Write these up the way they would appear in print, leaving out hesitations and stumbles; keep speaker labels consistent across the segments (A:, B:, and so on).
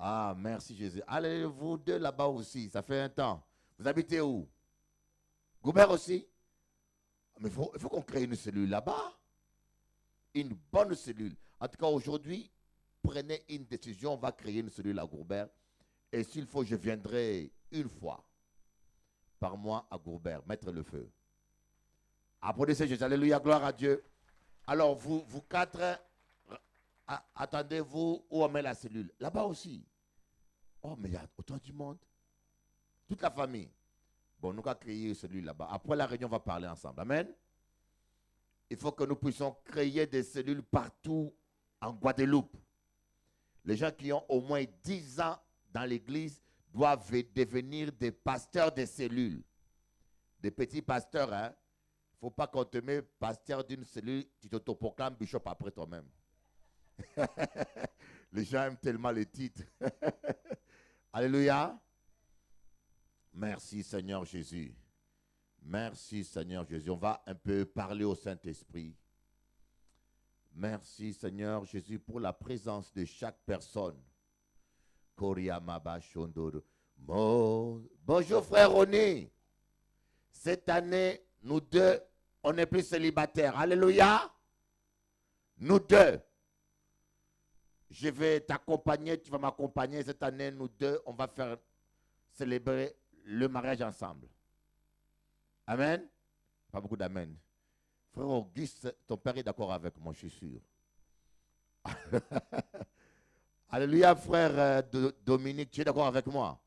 A: Ah, merci Jésus. Allez, vous deux là-bas aussi, ça fait un temps. Vous habitez où? Goubert aussi? Mais il faut qu'on crée une cellule là-bas. Une bonne cellule. En tout cas, aujourd'hui, prenez une décision. On va créer une cellule à Goubert. Et s'il faut, je viendrai une fois par mois à Goubert, mettre le feu. Applaudissez Jésus. Alléluia, gloire à Dieu. Alors, vous quatre, attendez-vous où on met la cellule. Là-bas aussi. Oh, mais il y a autant du monde. Toute la famille. Bon, nous allons créer une cellule là-bas. Après la réunion, on va parler ensemble. Amen. Il faut que nous puissions créer des cellules partout en Guadeloupe. Les gens qui ont au moins 10 ans dans l'église doivent devenir des pasteurs des cellules. Des petits pasteurs, hein. Il ne faut pas qu'on te mette pasteur d'une cellule, tu t'autoproclames bishop après toi-même. Les gens aiment tellement les titres. Alléluia. Merci Seigneur Jésus. Merci Seigneur Jésus. On va un peu parler au Saint-Esprit. Merci Seigneur Jésus pour la présence de chaque personne. Bonjour frère Ronnie. Cette année, nous deux, on n'est plus célibataires. Alléluia. Nous deux. Je vais t'accompagner, tu vas m'accompagner. Cette année, nous deux, on va faire célébrer le mariage ensemble. Amen. Pas beaucoup d'amen. Frère Auguste, ton père est d'accord avec moi, je suis sûr. Alléluia, frère Dominique, tu es d'accord avec moi?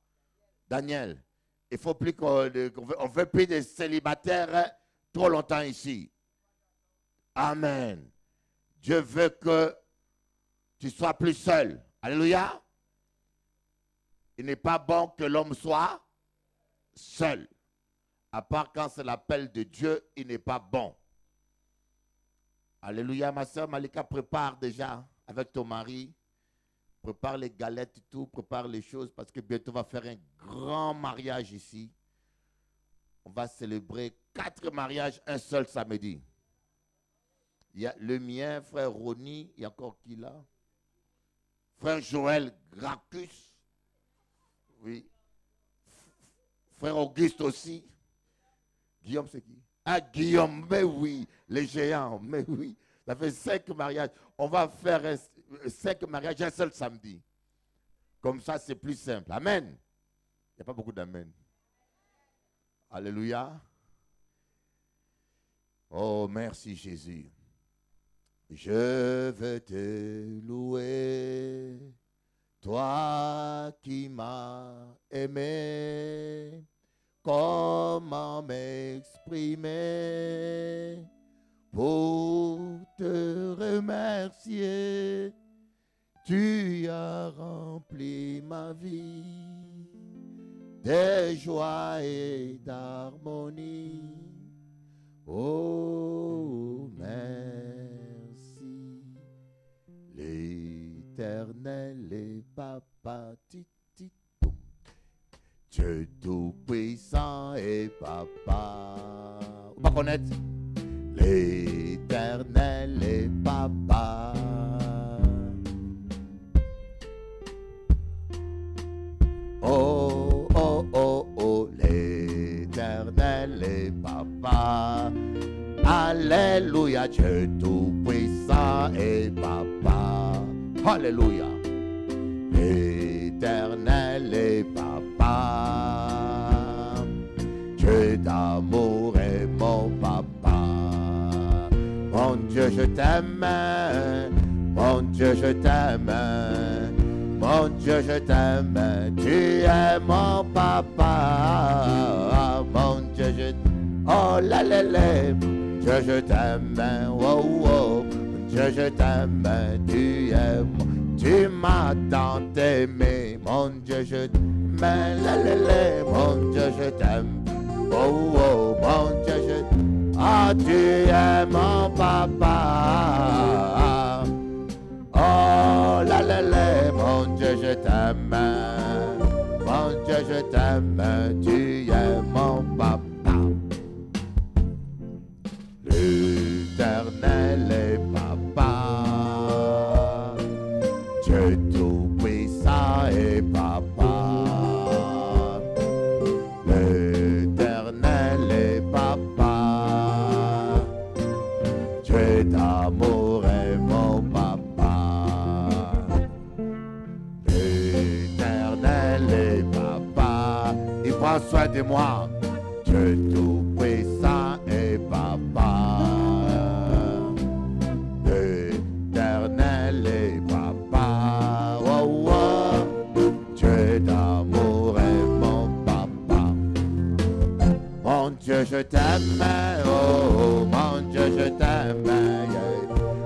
A: Daniel, il ne faut plus qu'on ne veut plus de célibataires trop longtemps ici. Amen. Dieu veut que tu sois plus seul. Alléluia. Il n'est pas bon que l'homme soit seul. À part quand c'est l'appel de Dieu, il n'est pas bon. Alléluia, ma soeur Malika, prépare déjà avec ton mari. Prépare les galettes et tout, prépare les choses parce que bientôt on va faire un grand mariage ici. On va célébrer 4 mariages un seul samedi. Il y a le mien, frère Ronnie, il y a encore qui là? Frère Joël Gracchus. Oui. Frère Auguste aussi. Guillaume, c'est qui? Ah, Guillaume, mais oui. Les géants, mais oui. Ça fait 5 mariages. On va faire 5 mariages un seul samedi. Comme ça, c'est plus simple. Amen. Il n'y a pas beaucoup d'amen. Alléluia. Oh, merci Jésus. Je veux te louer, toi qui m'as aimé. Comment m'exprimer pour te remercier? Tu as rempli ma vie de joie et d'harmonie. Oh, merci. L'Éternel est papa. Dieu tout-puissant et papa. Vous pas connaître? L'Éternel est papa. Oh, oh, oh, oh, l'Éternel est papa. Alléluia, Dieu tout-puissant et papa. Alléluia. L'Éternel est papa, Dieu d'amour est mon papa. Mon Dieu, je t'aime, mon Dieu, je t'aime, mon Dieu, je t'aime, tu es mon papa. Mon Dieu, je t'aime, oh là là là, Dieu, je t'aime, oh oh, Dieu, je t'aime, tu es mon. Tu m'as tant aimé, mon Dieu, je t'aime, mon Dieu, je t'aime, oh, oh, mon Dieu, je t'aime, ah, tu es mon papa, oh, la, mon Dieu, je t'aime, mon Dieu, je t'aime, tu es mon papa, l'Éternel est papa. Dieu tout-puissant et prends soin de moi. Dieu tout-puissant et papa, éternel et papa, oh, oh. Dieu d'amour est mon papa. Mon Dieu, je t'aime, oh, mon Dieu, je t'aime, yeah.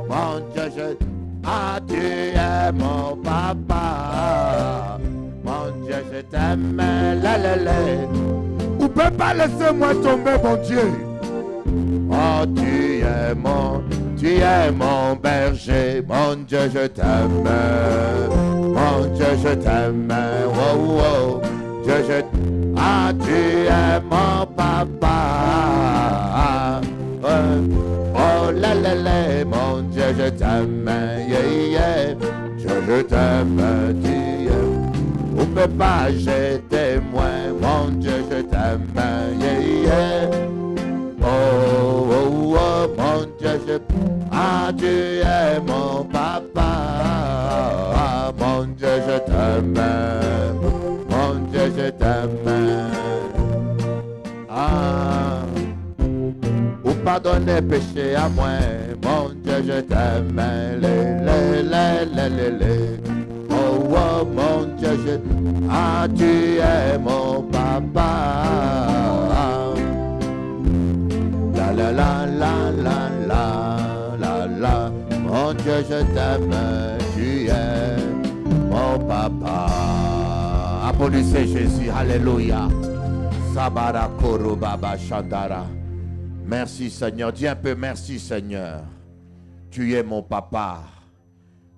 A: Mon Dieu, ah, tu es mon papa. Mon Dieu, je t'aime, la la la. Ou peut pas laisser moi tomber, mon Dieu. Oh, tu es mon berger. Mon Dieu, je t'aime. Mon Dieu, je t'aime. Oh, oh. Dieu, ah, tu es mon papa. Oh, la la la, mon Dieu, je t'aime. Yeah, yeah. Dieu, je t'aime. Tu es. On ne peut pas jeter moins, mon Dieu, je t'aime, yeah, yeah. Oh, oh, oh, mon Dieu, ah, tu es mon papa, ah, mon Dieu, je t'aime, mon Dieu, je t'aime, ah, ou pardonner péché à moi, mon Dieu, je t'aime, les. Oh, oh, mon Dieu, ah, tu es mon papa. La la la la la la la la. Mon Dieu, je t'aime, tu es mon papa. Applaudissez Jésus, alléluia. Sabara koro baba shandara. Merci Seigneur, dis un peu merci Seigneur. Tu es mon papa.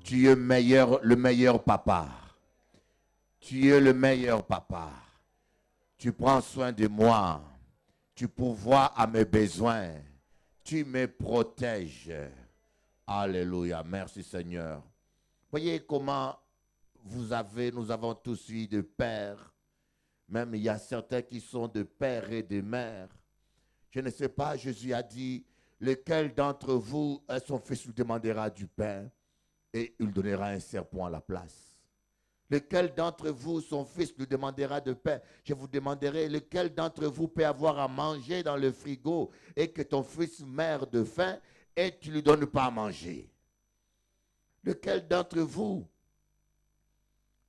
A: Tu es le meilleur papa. Tu es le meilleur papa. Tu prends soin de moi. Tu pourvois à mes besoins. Tu me protèges. Alléluia. Merci Seigneur. Voyez comment nous avons tous eu de pères. Même il y a certains qui sont de pères et de mères. Je ne sais pas, Jésus a dit, lequel d'entre vous, son fils lui demandera du pain et il donnera un serpent à la place. Lequel d'entre vous, son fils, lui demandera de pain? Je vous demanderai, lequel d'entre vous peut avoir à manger dans le frigo et que ton fils meurt de faim et tu ne lui donnes pas à manger? Lequel d'entre vous,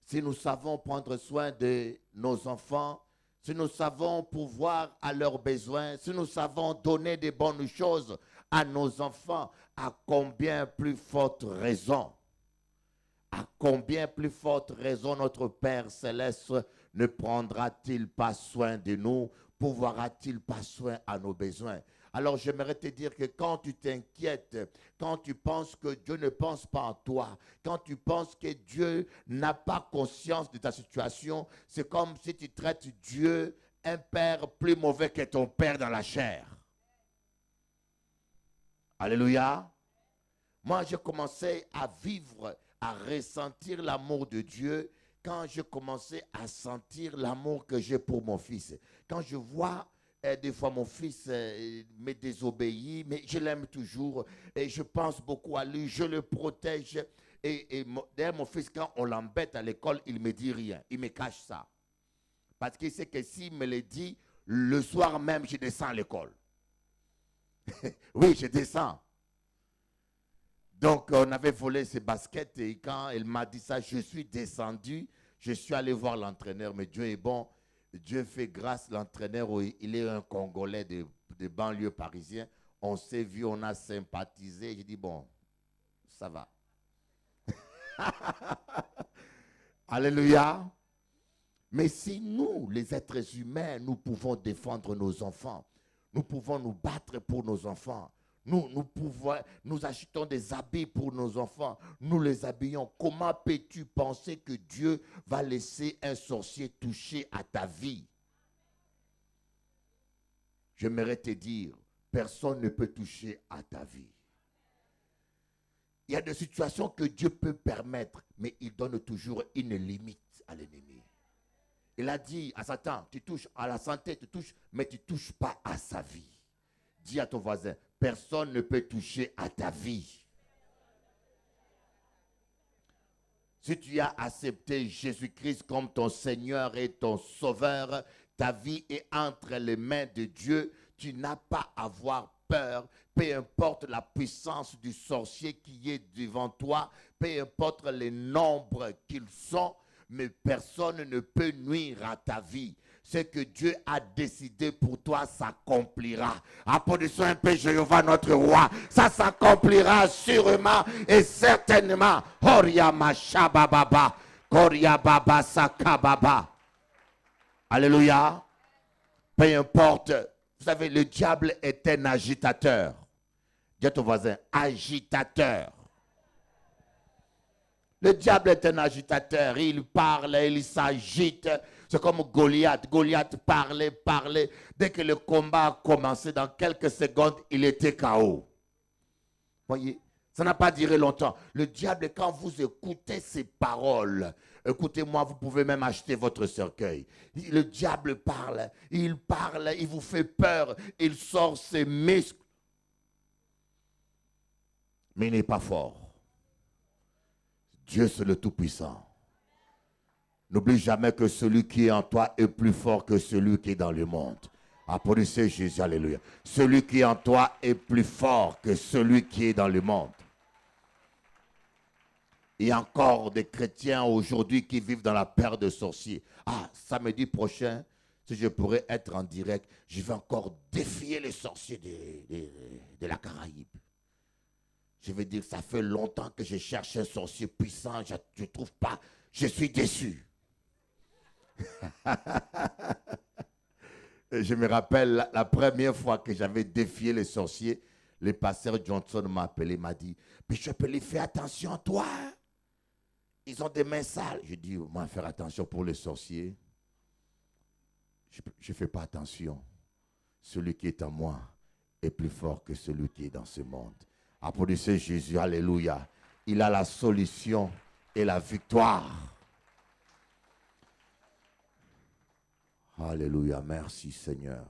A: si nous savons prendre soin de nos enfants, si nous savons pourvoir à leurs besoins, si nous savons donner des bonnes choses à nos enfants, à combien plus forte raison, notre Père Céleste ne prendra-t-il pas soin de nous, pourvoira-t-il pas soin à nos besoins? Alors j'aimerais te dire que quand tu t'inquiètes, quand tu penses que Dieu ne pense pas en toi, quand tu penses que Dieu n'a pas conscience de ta situation, c'est comme si tu traites Dieu, un père plus mauvais que ton père dans la chair. Alléluia. Moi, j'ai commencé à vivre, à ressentir l'amour de Dieu quand je commençais à sentir l'amour que j'ai pour mon fils. Quand je vois des fois mon fils me désobéit, mais je l'aime toujours et je pense beaucoup à lui, je le protège. D'ailleurs, mon fils, quand on l'embête à l'école, il ne me dit rien, il me cache ça. Parce qu'il sait que s'il me le dit, le soir même, je descends à l'école. Oui, je descends. Donc, on avait volé ses baskets et quand elle m'a dit ça, je suis descendu. Je suis allé voir l'entraîneur, mais Dieu est bon. Dieu fait grâce, l'entraîneur, il est un Congolais de banlieue parisien. On s'est vu, on a sympathisé. J'ai dit, bon, ça va. Alléluia. Mais si nous, les êtres humains, nous pouvons défendre nos enfants, nous pouvons nous battre pour nos enfants, nous achetons des habits pour nos enfants, nous les habillons. Comment peux-tu penser que Dieu va laisser un sorcier toucher à ta vie? J'aimerais te dire, personne ne peut toucher à ta vie. Il y a des situations que Dieu peut permettre, mais il donne toujours une limite à l'ennemi. Il a dit à Satan, tu touches à la santé, tu touches, mais tu ne touches pas à sa vie. Dis à ton voisin, personne ne peut toucher à ta vie. Si tu as accepté Jésus-Christ comme ton Seigneur et ton Sauveur, Ta vie est entre les mains de Dieu. Tu n'as pas à avoir peur. Peu importe la puissance du sorcier qui est devant toi, peu importe les nombres qu'ils sont, mais personne ne peut nuire à ta vie. Ce que Dieu a décidé pour toi s'accomplira. Applaudissons un peu Jéhovah notre roi. Ça s'accomplira sûrement et certainement. Oriama Shabababa. Koriababa Sakababa. Alléluia. Peu importe. Vous savez, le diable est un agitateur. Dis à ton voisin, agitateur. Le diable est un agitateur. Il parle, il s'agite. C'est comme Goliath. Goliath parlait. Dès que le combat a commencé, dans quelques secondes, il était KO. Voyez, ça n'a pas duré longtemps. Le diable, quand vous écoutez ses paroles, écoutez-moi, vous pouvez même acheter votre cercueil. Le diable parle, il vous fait peur, il sort ses muscles. Mais il n'est pas fort. Dieu, c'est le Tout-Puissant. N'oublie jamais que celui qui est en toi est plus fort que celui qui est dans le monde. Applaudissez Jésus, alléluia. Celui qui est en toi est plus fort que celui qui est dans le monde. Il y a encore des chrétiens aujourd'hui qui vivent dans la peur de sorciers. Ah, samedi prochain, si je pourrais être en direct, je vais encore défier les sorciers de la Caraïbe. Je vais dire, ça fait longtemps que je cherche un sorcier puissant, je ne trouve pas, je suis déçu. Je me rappelle la première fois que j'avais défié les sorciers, le pasteur Johnson m'a appelé, m'a dit, Bishop, fais attention à toi. Ils ont des mains sales. Je dis, moi, faire attention pour les sorciers. Je ne fais pas attention. Celui qui est en moi est plus fort que celui qui est dans ce monde. Applaudissez Jésus, alléluia. Il a la solution et la victoire. Alléluia, merci Seigneur.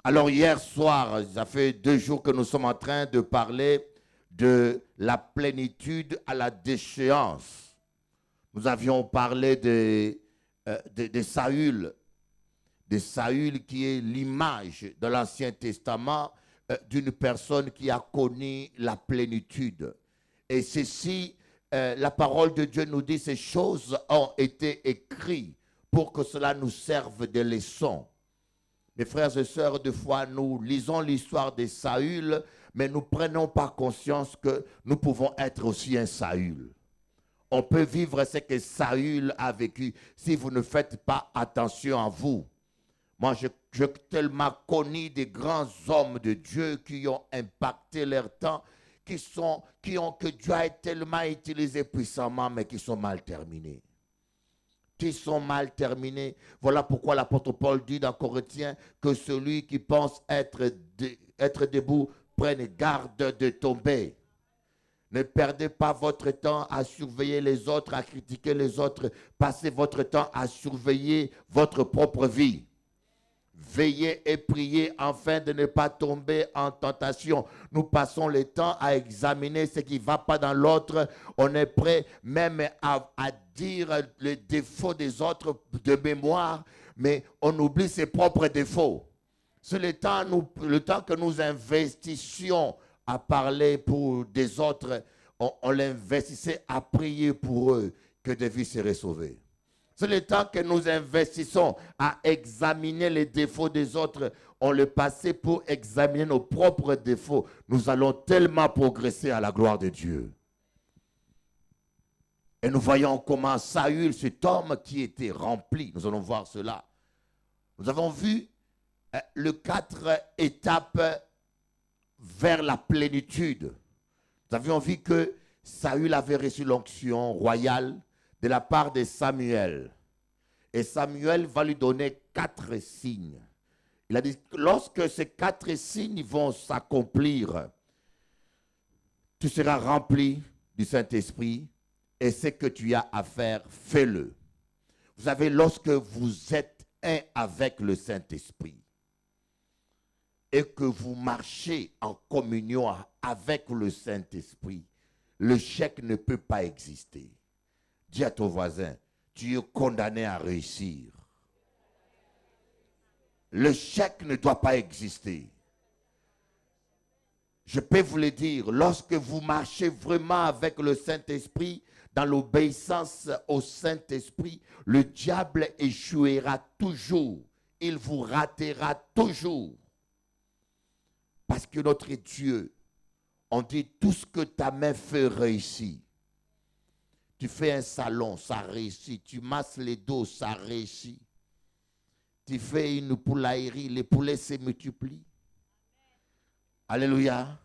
A: Alors hier soir, ça fait 2 jours que nous sommes en train de parler de la plénitude à la déchéance. Nous avions parlé de Saül. De Saül qui est l'image de l'Ancien Testament d'une personne qui a connu la plénitude. Et ceci, la parole de Dieu nous dit, ces choses ont été écrites pour que cela nous serve de leçon. Mes frères et sœurs, des fois, nous lisons l'histoire de Saül, mais nous ne prenons pas conscience que nous pouvons être aussi un Saül. On peut vivre ce que Saül a vécu si vous ne faites pas attention à vous. Moi, j'ai tellement connu des grands hommes de Dieu qui ont impacté leur temps, que Dieu a tellement utilisé puissamment, mais qui sont mal terminés. Qui sont mal terminés. Voilà pourquoi l'apôtre Paul dit dans Corinthiens que celui qui pense être debout prenne garde de tomber. Ne perdez pas votre temps à surveiller les autres, à critiquer les autres. Passez votre temps à surveiller votre propre vie. Veillez et priez afin de ne pas tomber en tentation. Nous passons le temps à examiner ce qui ne va pas dans l'autre. On est prêt même à dire les défauts des autres de mémoire, mais on oublie ses propres défauts. C'est le temps que nous investissions à parler pour des autres, on l'investissait à prier pour eux que des vies seraient sauvées. C'est le temps que nous investissons à examiner les défauts des autres. On le passait pour examiner nos propres défauts. Nous allons tellement progresser à la gloire de Dieu. Et nous voyons comment Saül, cet homme qui était rempli, nous allons voir cela. Nous avons vu les 4 étapes vers la plénitude. Nous avions vu que Saül avait reçu l'onction royale de la part de Samuel. Et Samuel va lui donner 4 signes. Il a dit, lorsque ces 4 signes vont s'accomplir, tu seras rempli du Saint-Esprit et ce que tu as à faire, fais-le. Vous savez, lorsque vous êtes un avec le Saint-Esprit et que vous marchez en communion avec le Saint-Esprit, le chèque ne peut pas exister. Dis à ton voisin, tu es condamné à réussir. L'échec ne doit pas exister. Je peux vous le dire, lorsque vous marchez vraiment avec le Saint-Esprit, dans l'obéissance au Saint-Esprit, le diable échouera toujours. Il vous ratera toujours. Parce que notre Dieu, on dit tout ce que ta main fait réussit. Tu fais un salon, ça réussit. Tu masses les dos, ça réussit. Tu fais une poulaillerie, les poulets se multiplient. Alléluia.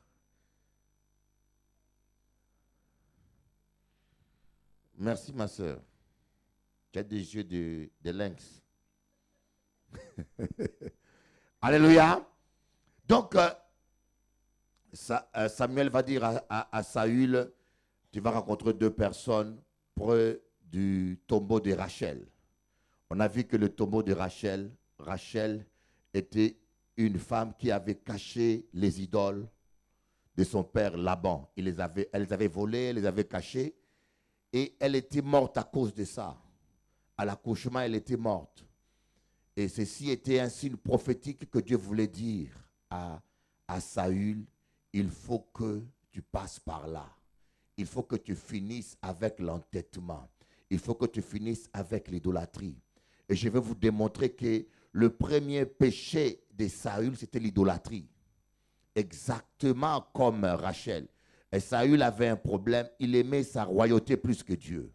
A: Merci ma soeur. Tu as des yeux de lynx. Alléluia. Donc, Samuel va dire à Saül, tu vas rencontrer deux personnes près du tombeau de Rachel. On a vu que le tombeau de Rachel était une femme qui avait caché les idoles de son père Laban. Elle les avait volées, elle les avait cachées et elle était morte à cause de ça. À l'accouchement, elle était morte. Et ceci était un signe prophétique que Dieu voulait dire à Saül, il faut que tu passes par là. Il faut que tu finisses avec l'entêtement. Il faut que tu finisses avec l'idolâtrie. Et je vais vous démontrer que le premier péché de Saül, c'était l'idolâtrie. Exactement comme Rachel. Et Saül avait un problème, il aimait sa royauté plus que Dieu.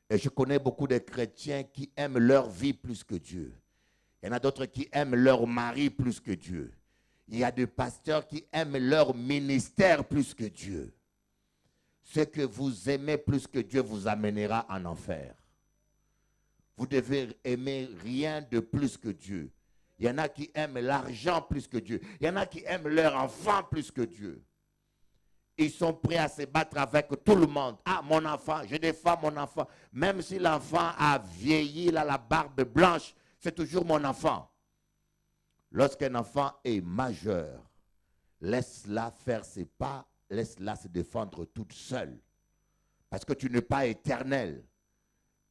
A: Et je connais beaucoup de chrétiens qui aiment leur vie plus que Dieu. Il y en a d'autres qui aiment leur mari plus que Dieu. Il y a des pasteurs qui aiment leur ministère plus que Dieu. Ce que vous aimez plus que Dieu vous amènera en enfer. Vous devez aimer rien de plus que Dieu. Il y en a qui aiment l'argent plus que Dieu. Il y en a qui aiment leur enfant plus que Dieu. Ils sont prêts à se battre avec tout le monde. Ah, mon enfant, je défends mon enfant. Même si l'enfant a vieilli, il a la barbe blanche, c'est toujours mon enfant. Lorsqu'un enfant est majeur, laisse-la faire ses pas, laisse-la se défendre toute seule. Parce que tu n'es pas éternel.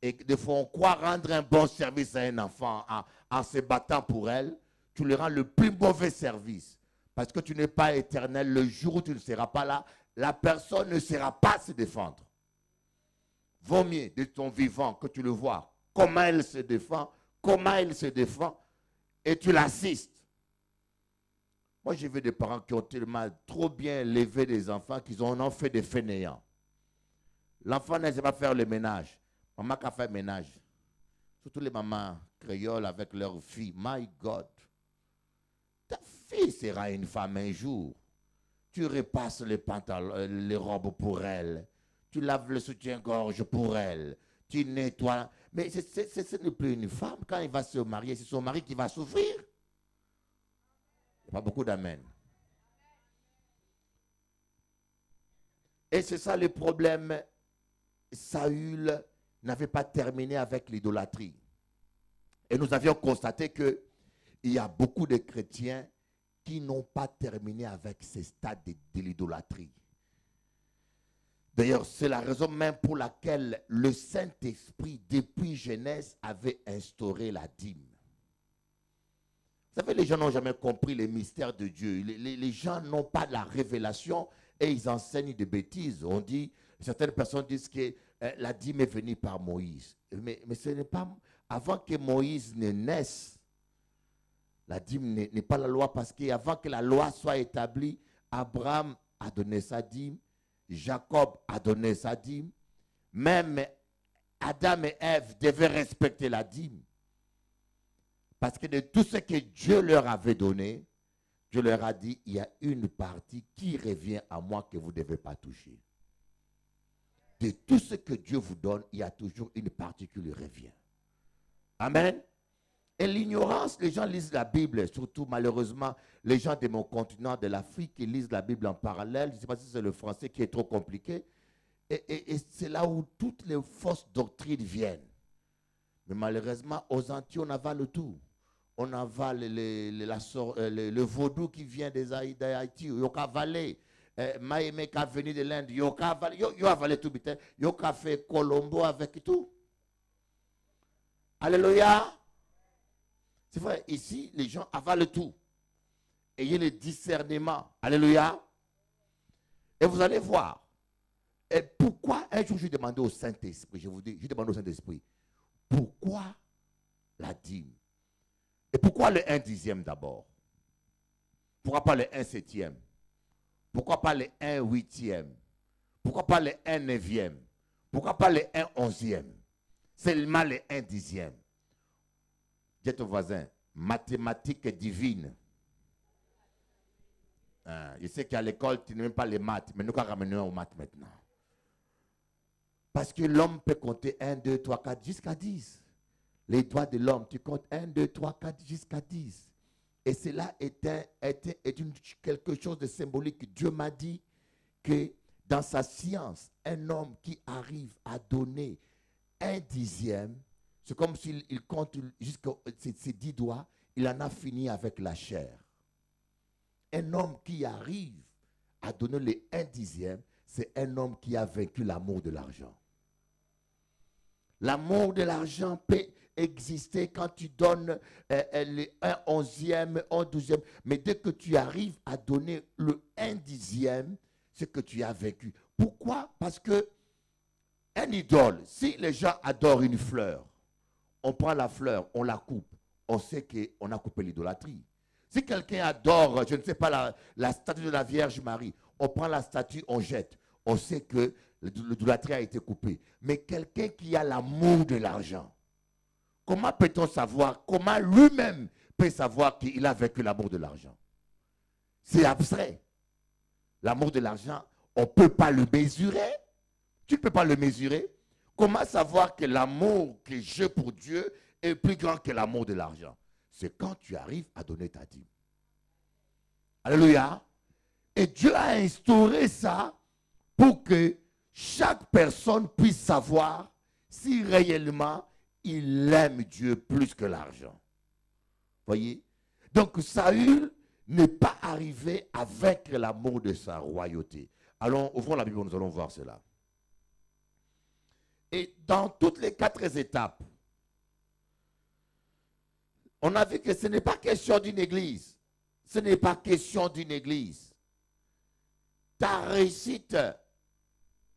A: Et des fois, on croit rendre un bon service à un enfant en se battant pour elle. Tu lui rends le plus mauvais service. Parce que tu n'es pas éternel. Le jour où tu ne seras pas là, la personne ne sera pas se défendre. Vaut mieux de ton vivant que tu le vois. Comment elle se défend, et tu l'assistes. Moi, j'ai vu des parents qui ont tellement trop bien élevé des enfants qu'ils en ont fait des fainéants. L'enfant ne sait pas faire le ménage. Maman qui a fait le ménage. Surtout les mamans créoles avec leurs filles. My God. Ta fille sera une femme un jour. Tu repasses les pantalons, les robes pour elle. Tu laves le soutien-gorge pour elle. Tu nettoies. Mais ce n'est plus une femme. Quand il va se marier, c'est son mari qui va souffrir. Il n'y a pas beaucoup d'amen. Et c'est ça le problème. Saül n'avait pas terminé avec l'idolâtrie. Et nous avions constaté qu'il y a beaucoup de chrétiens qui n'ont pas terminé avec ces stades de l'idolâtrie. D'ailleurs, c'est la raison même pour laquelle le Saint-Esprit, depuis Genèse, avait instauré la dîme. Vous savez, les gens n'ont jamais compris les mystères de Dieu. Les gens n'ont pas la révélation et ils enseignent des bêtises. On dit, certaines personnes disent que la dîme est venue par Moïse. Mais ce n'est pas... Avant que Moïse ne naisse, la dîme n'est pas la loi parce qu'avant que la loi soit établie, Abraham a donné sa dîme, Jacob a donné sa dîme, même Adam et Ève devaient respecter la dîme. Parce que de tout ce que Dieu leur avait donné, Dieu leur a dit, il y a une partie qui revient à moi que vous ne devez pas toucher. De tout ce que Dieu vous donne, il y a toujours une partie qui lui revient. Amen. Et l'ignorance, les gens lisent la Bible, surtout malheureusement, les gens de mon continent, de l'Afrique, qui lisent la Bible en parallèle. Je ne sais pas si c'est le français qui est trop compliqué. Et c'est là où toutes les fausses doctrines viennent. Mais malheureusement, aux Antilles, on avale tout. On avale le vaudou qui vient d'Haïti. Il y a avalé. Maïmé qui a venu de l'Inde. Il y a avalé tout. Il y a fait Colombo avec tout. Alléluia. C'est vrai, ici, les gens avalent tout. Ayez le discernement. Alléluia. Et vous allez voir. Et pourquoi, un jour, je demandais au Saint-Esprit, je vous dis, je demandais au Saint-Esprit, pourquoi la dîme? Et pourquoi le 1/10 d'abord? Pourquoi pas le 1/7? Pourquoi pas le 1/8? Pourquoi pas le 1/9? Pourquoi pas le 1/11? Seulement le 1/10. Dis à ton voisin, mathématiques divines. Je sais qu'à l'école, tu n'aimes pas les maths, mais nous allons ramener aux maths maintenant. Parce que l'homme peut compter 1, 2, 3, 4 jusqu'à 10. Les doigts de l'homme, tu comptes 1, 2, 3, 4 jusqu'à 10. Et cela est quelque chose de symbolique. Dieu m'a dit que dans sa science, un homme qui arrive à donner 1/10, c'est comme s'il compte jusqu'à ses 10 doigts, il en a fini avec la chair. Un homme qui arrive à donner les 1/10, c'est un homme qui a vaincu l'amour de l'argent. L'amour de l'argent peut exister quand tu donnes le 1/11, 1/12. Mais dès que tu arrives à donner le 1/10, c'est que tu as vaincu. Pourquoi? Parce que un idole, si les gens adorent une fleur, on prend la fleur, on la coupe, on sait qu'on a coupé l'idolâtrie. Si quelqu'un adore, je ne sais pas, la statue de la Vierge Marie, on prend la statue, on jette, on sait que l'idolâtrie a été coupée. Mais quelqu'un qui a l'amour de l'argent, comment peut-on savoir, comment lui-même peut savoir qu'il a vaincu l'amour de l'argent? C'est abstrait. L'amour de l'argent, on ne peut pas le mesurer. Tu ne peux pas le mesurer. Comment savoir que l'amour que j'ai pour Dieu est plus grand que l'amour de l'argent? C'est quand tu arrives à donner ta dîme. Alléluia. Et Dieu a instauré ça pour que chaque personne puisse savoir si réellement il aime Dieu plus que l'argent. Voyez? Donc Saül n'est pas arrivé à vaincre l'amour de sa royauté. Allons, ouvrons la Bible, nous allons voir cela. Et dans toutes les 4 étapes, on a vu que ce n'est pas question d'une église. Ce n'est pas question d'une église. Ta réussite,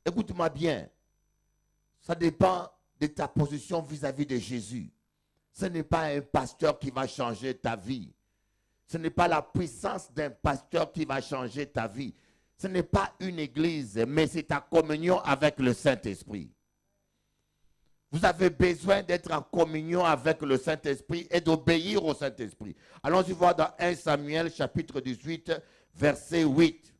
A: écoute-moi bien, ça dépend de ta position vis-à-vis de Jésus. Ce n'est pas un pasteur qui va changer ta vie. Ce n'est pas la puissance d'un pasteur qui va changer ta vie. Ce n'est pas une église, mais c'est ta communion avec le Saint-Esprit. Vous avez besoin d'être en communion avec le Saint-Esprit et d'obéir au Saint-Esprit. Allons-y voir dans 1 Samuel chapitre 18, verset 8.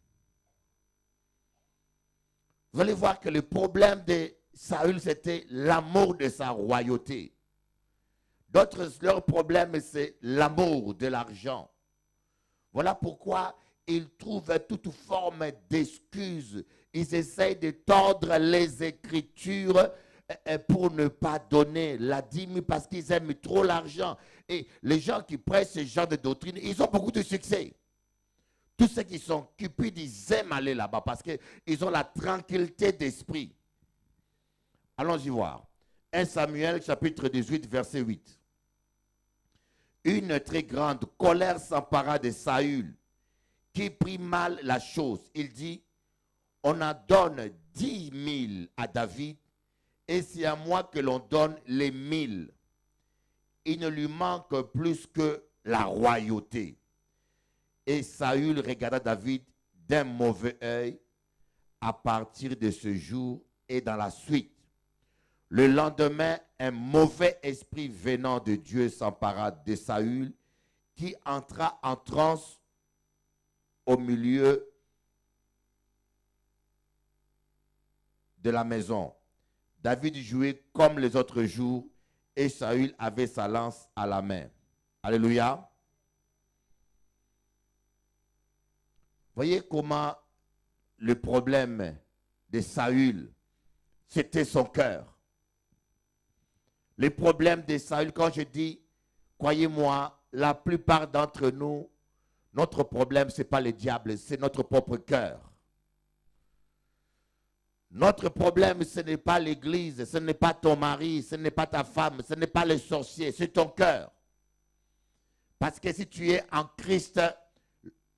A: Vous allez voir que le problème de Saül, c'était l'amour de sa royauté. D'autres, leur problème, c'est l'amour de l'argent. Voilà pourquoi ils trouvent toute forme d'excuses. Ils essayent de tordre les Écritures pour ne pas donner la dîme parce qu'ils aiment trop l'argent. Et les gens qui prêchent ce genre de doctrine, ils ont beaucoup de succès. Tous ceux qui sont cupides, ils aiment aller là-bas parce qu'ils ont la tranquillité d'esprit. Allons-y voir. 1 Samuel chapitre 18, verset 8. Une très grande colère s'empara de Saül, qui prit mal la chose. Il dit, on en donne 10 000 à David, et c'est à moi que l'on donne les 1000. Il ne lui manque plus que la royauté. Et Saül regarda David d'un mauvais œil à partir de ce jour et dans la suite. Le lendemain, un mauvais esprit venant de Dieu s'empara de Saül, qui entra en transe au milieu de la maison. David jouait comme les autres jours et Saül avait sa lance à la main. Alléluia. Voyez comment le problème de Saül, c'était son cœur. Les problèmes de Saül, quand je dis, croyez-moi, la plupart d'entre nous, notre problème, ce n'est pas le diable, c'est notre propre cœur. Notre problème, ce n'est pas l'église, ce n'est pas ton mari, ce n'est pas ta femme, ce n'est pas les sorciers, c'est ton cœur. Parce que si tu es en Christ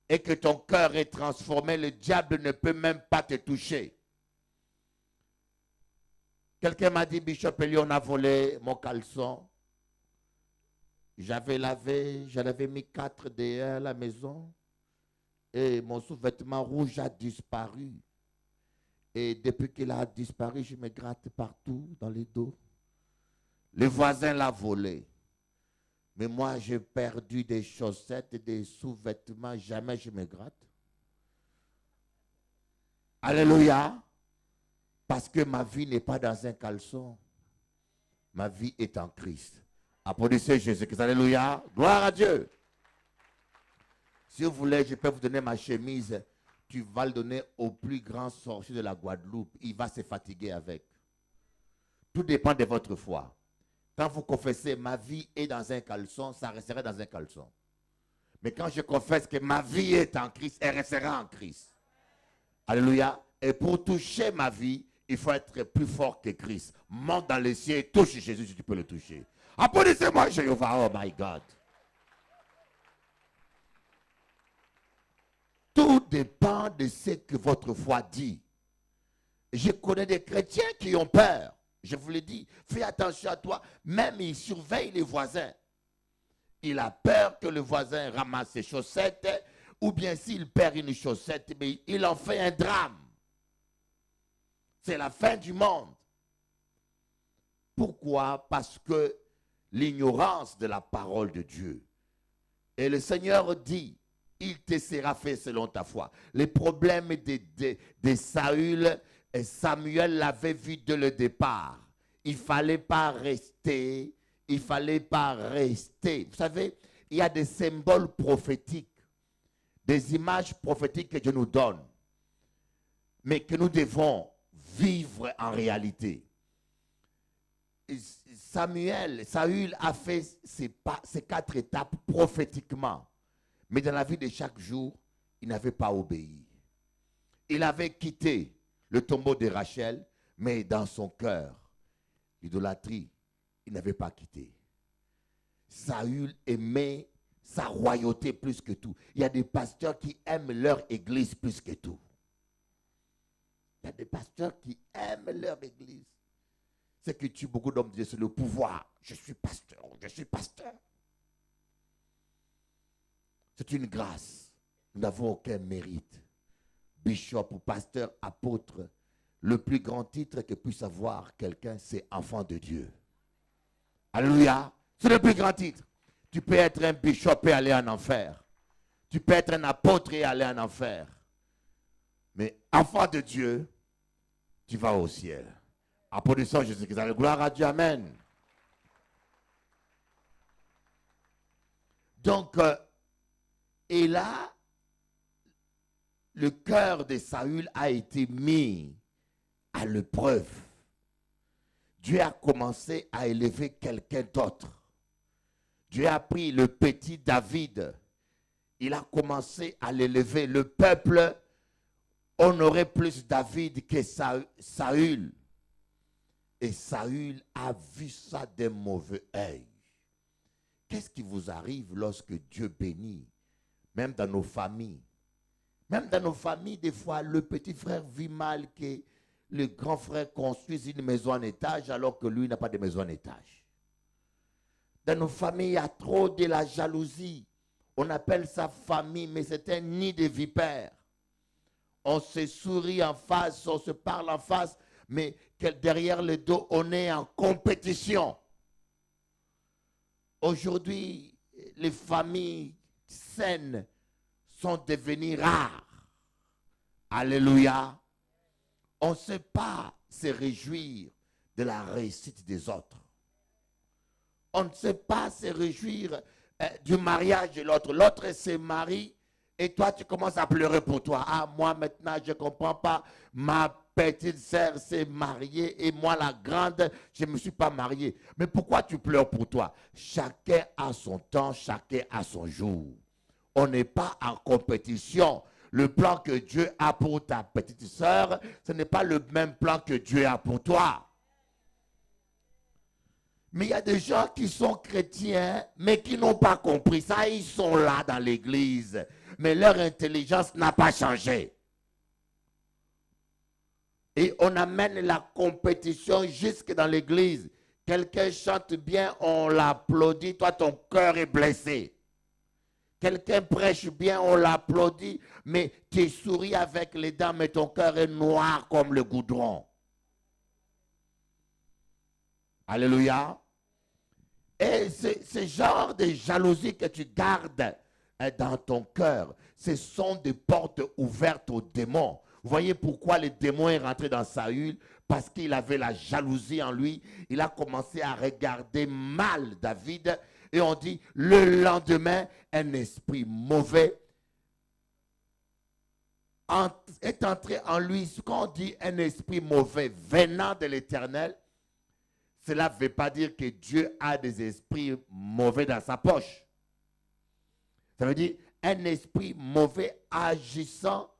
A: et que ton cœur est transformé, le diable ne peut même pas te toucher. Quelqu'un m'a dit, Bishop Eli, on a volé mon caleçon. J'avais lavé, j'en avais mis 4 derrière la maison. Et mon sous-vêtement rouge a disparu. Et depuis qu'il a disparu, je me gratte partout dans les dos. Le voisin l'a volé. Mais moi, j'ai perdu des chaussettes et des sous-vêtements. Jamais je me gratte. Alléluia. Parce que ma vie n'est pas dans un caleçon. Ma vie est en Christ. Applaudissez Jésus-Christ. Alléluia. Gloire à Dieu. Si vous voulez, je peux vous donner ma chemise. Tu vas le donner au plus grand sorcier de la Guadeloupe. Il va se fatiguer avec. Tout dépend de votre foi. Quand vous confessez, ma vie est dans un caleçon, ça restera dans un caleçon. Mais quand je confesse que ma vie est en Christ, elle restera en Christ. Alléluia. Et pour toucher ma vie, il faut être plus fort que Christ. Monte dans les cieux et touche Jésus si tu peux le toucher. Applaudissez-moi, Jéhovah. Oh my God. Tout dépend de ce que votre foi dit. Je connais des chrétiens qui ont peur. Je vous l'ai dit, fais attention à toi. Même il surveille les voisins. Il a peur que le voisin ramasse ses chaussettes, ou bien s'il perd une chaussette, mais il en fait un drame. C'est la fin du monde. Pourquoi? Parce que l'ignorance de la parole de Dieu. Et le Seigneur dit, il te sera fait selon ta foi. Les problèmes de Saül, et Samuel l'avait vu dès le départ. Il ne fallait pas rester. Il ne fallait pas rester. Vous savez, il y a des symboles prophétiques, des images prophétiques que Dieu nous donne, mais que nous devons vivre en réalité. Saül a fait ces 4 étapes prophétiquement. Mais dans la vie de chaque jour, il n'avait pas obéi. Il avait quitté le tombeau de Rachel, mais dans son cœur, l'idolâtrie, il n'avait pas quitté. Saül aimait sa royauté plus que tout. Il y a des pasteurs qui aiment leur église plus que tout. Il y a des pasteurs qui aiment leur église. Ce qui tue beaucoup d'hommes de Dieu, c'est le pouvoir. Je suis pasteur, je suis pasteur. C'est une grâce. Nous n'avons aucun mérite. Bishop ou pasteur, apôtre, le plus grand titre que puisse avoir quelqu'un, c'est enfant de Dieu. Alléluia. C'est le plus grand titre. Tu peux être un bishop et aller en enfer. Tu peux être un apôtre et aller en enfer. Mais enfant de Dieu, tu vas au ciel. Applaudissons Jésus-Christ. Gloire à Dieu. Amen. Donc, et là, le cœur de Saül a été mis à l'épreuve. Dieu a commencé à élever quelqu'un d'autre. Dieu a pris le petit David. Il a commencé à l'élever. Le peuple honorait plus David que Saül. Et Saül a vu ça d'un mauvais œil. Qu'est-ce qui vous arrive lorsque Dieu bénit? Même dans nos familles. Même dans nos familles, des fois, le petit frère vit mal que le grand frère construise une maison en étage alors que lui n'a pas de maison en étage. Dans nos familles, il y a trop de la jalousie. On appelle ça famille, mais c'est un nid de vipères. On se sourit en face, on se parle en face, mais derrière le dos, on est en compétition. Aujourd'hui, les familles saines sont devenues rares. Alléluia. On ne sait pas se réjouir de la réussite des autres. On ne sait pas se réjouir du mariage de l'autre. L'autre se marie et toi tu commences à pleurer pour toi. Ah, moi maintenant je ne comprends pas. Ma petite sœur s'est mariée et moi la grande, je ne me suis pas mariée. Mais pourquoi tu pleures pour toi? Chacun a son temps, chacun a son jour. On n'est pas en compétition. Le plan que Dieu a pour ta petite sœur, ce n'est pas le même plan que Dieu a pour toi. Mais il y a des gens qui sont chrétiens, mais qui n'ont pas compris ça. Ils sont là dans l'église, mais leur intelligence n'a pas changé. Et on amène la compétition jusque dans l'église. Quelqu'un chante bien, on l'applaudit, toi ton cœur est blessé. Quelqu'un prêche bien, on l'applaudit, mais tu souris avec les dents, mais ton cœur est noir comme le goudron. Alléluia. Et ce genre de jalousie que tu gardes dans ton cœur, ce sont des portes ouvertes aux démons. Vous voyez pourquoi le démon est rentré dans Saül? Parce qu'il avait la jalousie en lui. Il a commencé à regarder mal David. Et on dit, le lendemain, un esprit mauvais est entré en lui. Ce qu'on dit, un esprit mauvais venant de l'Éternel, cela ne veut pas dire que Dieu a des esprits mauvais dans sa poche. Ça veut dire un esprit mauvais agissant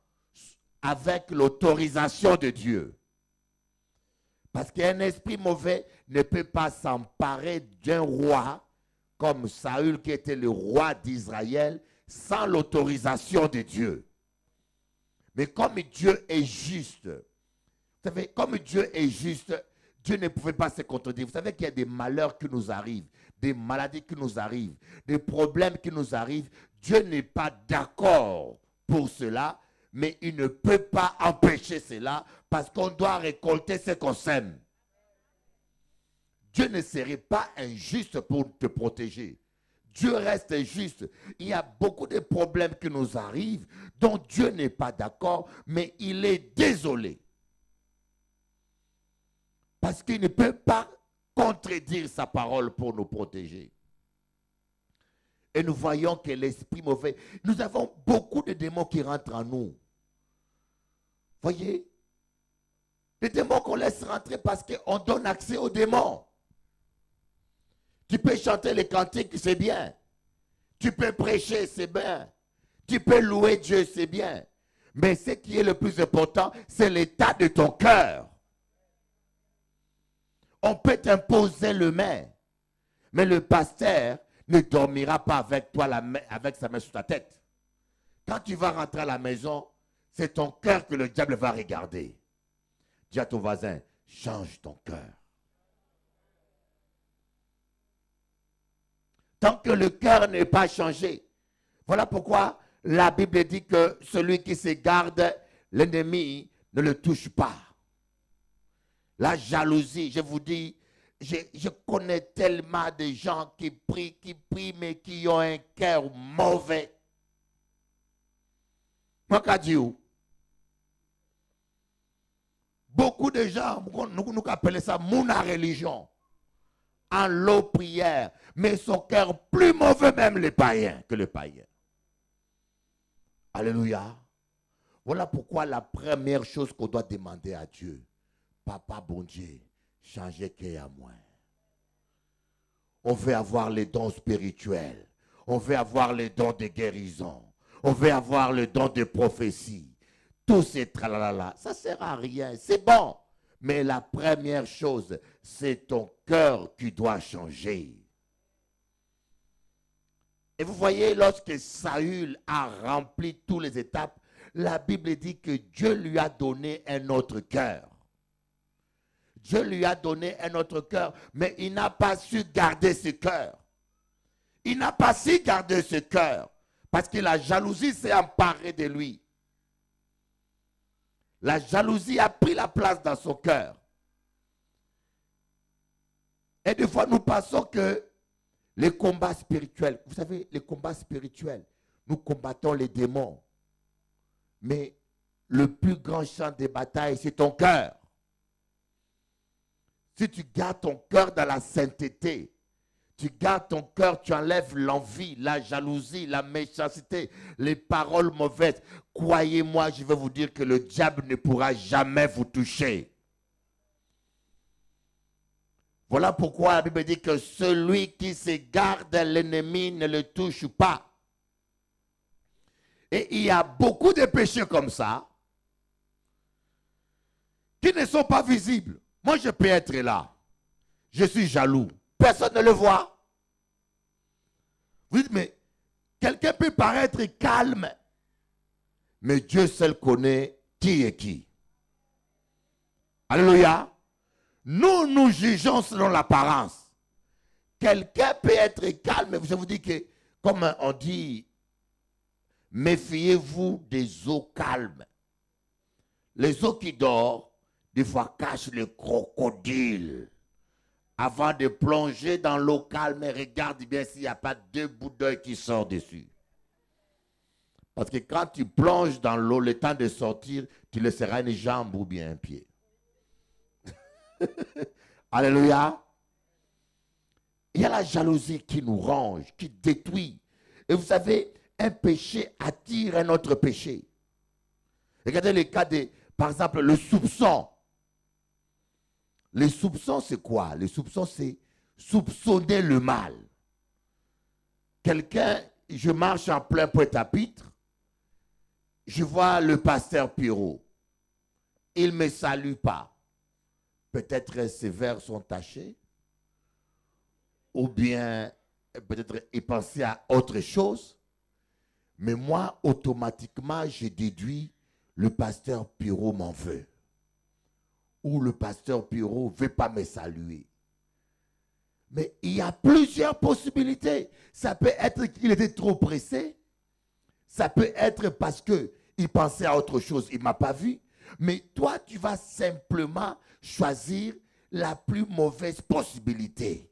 A: avec l'autorisation de Dieu. Parce qu'un esprit mauvais ne peut pas s'emparer d'un roi comme Saül qui était le roi d'Israël sans l'autorisation de Dieu. Mais comme Dieu est juste, vous savez, comme Dieu est juste, Dieu ne pouvait pas se contredire. Vous savez qu'il y a des malheurs qui nous arrivent, des maladies qui nous arrivent, des problèmes qui nous arrivent. Dieu n'est pas d'accord pour cela, mais il ne peut pas empêcher cela parce qu'on doit récolter ce qu'on sème. Dieu ne serait pas injuste pour te protéger. Dieu reste juste. Il y a beaucoup de problèmes qui nous arrivent dont Dieu n'est pas d'accord, mais il est désolé. Parce qu'il ne peut pas contredire sa parole pour nous protéger. Et nous voyons que l'esprit mauvais, nous avons beaucoup de démons qui rentrent en nous. Voyez, les démons qu'on laisse rentrer parce qu'on donne accès aux démons. Tu peux chanter les cantiques, c'est bien. Tu peux prêcher, c'est bien. Tu peux louer Dieu, c'est bien. Mais ce qui est le plus important, c'est l'état de ton cœur. On peut t'imposer le main, mais le pasteur ne dormira pas avec toi avec sa main sur ta tête. Quand tu vas rentrer à la maison, c'est ton cœur que le diable va regarder. Dis à ton voisin, change ton cœur. Tant que le cœur n'est pas changé. Voilà pourquoi la Bible dit que celui qui se garde, l'ennemi ne le touche pas. La jalousie, je vous dis, je connais tellement de gens qui prient, mais qui ont un cœur mauvais. Moi, qu'a dit où? Beaucoup de gens, nous appelons ça mouna religion. En l'eau prière, mais son cœur plus mauvais même les païens que les païens. Alléluia. Voilà pourquoi la première chose qu'on doit demander à Dieu, Papa bon Dieu, changez cœur à moi. On veut avoir les dons spirituels, on veut avoir les dons de guérison, on veut avoir le don de prophétie. Tout ces tralala, ça ne sert à rien, c'est bon. Mais la première chose, c'est ton cœur qui doit changer. Et vous voyez, lorsque Saül a rempli toutes les étapes, la Bible dit que Dieu lui a donné un autre cœur. Dieu lui a donné un autre cœur, mais il n'a pas su garder ce cœur. Il n'a pas su garder ce cœur, parce que la jalousie s'est emparée de lui. La jalousie a pris la place dans son cœur. Et des fois, nous pensons que les combats spirituels, vous savez, les combats spirituels, nous combattons les démons. Mais le plus grand champ de bataille, c'est ton cœur. Si tu gardes ton cœur dans la sainteté, tu gardes ton cœur, tu enlèves l'envie, la jalousie, la méchanceté, les paroles mauvaises. Croyez-moi, je vais vous dire que le diable ne pourra jamais vous toucher. Voilà pourquoi la Bible dit que celui qui se garde, l'ennemi ne le touche pas. Et il y a beaucoup de péchés comme ça qui ne sont pas visibles. Moi, je peux être là. Je suis jaloux. personne ne le voit. Vous dites, mais quelqu'un peut paraître calme, mais Dieu seul connaît qui est qui. Alléluia. Nous, nous jugeons selon l'apparence. Quelqu'un peut être calme, mais je vous dis que, comme on dit, méfiez-vous des eaux calmes. Les eaux qui dorment, des fois cachent le crocodile. Avant de plonger dans l'eau calme, regarde bien s'il n'y a pas deux bouts d'œil qui sortent dessus. Parce que quand tu plonges dans l'eau, le temps de sortir, tu laisseras une jambe ou bien un pied. Alléluia. Il y a la jalousie qui nous ronge, qui détruit. Et vous savez, un péché attire un autre péché. Regardez le cas de, par exemple, le soupçon. Les soupçons, c'est quoi? Les soupçons, c'est soupçonner le mal. Quelqu'un, je marche en plein Pointe-à-Pitre, je vois le pasteur Pirot. Il ne me salue pas. Peut-être ses verres sont tachés, ou bien peut-être il pensait à autre chose. Mais moi, automatiquement, j'ai déduit, le pasteur Pirot m'en veut. Ou le pasteur Pirot ne veut pas me saluer. Mais il y a plusieurs possibilités. Ça peut être qu'il était trop pressé. Ça peut être parce qu'il pensait à autre chose, il ne m'a pas vu. Mais toi, tu vas simplement choisir la plus mauvaise possibilité.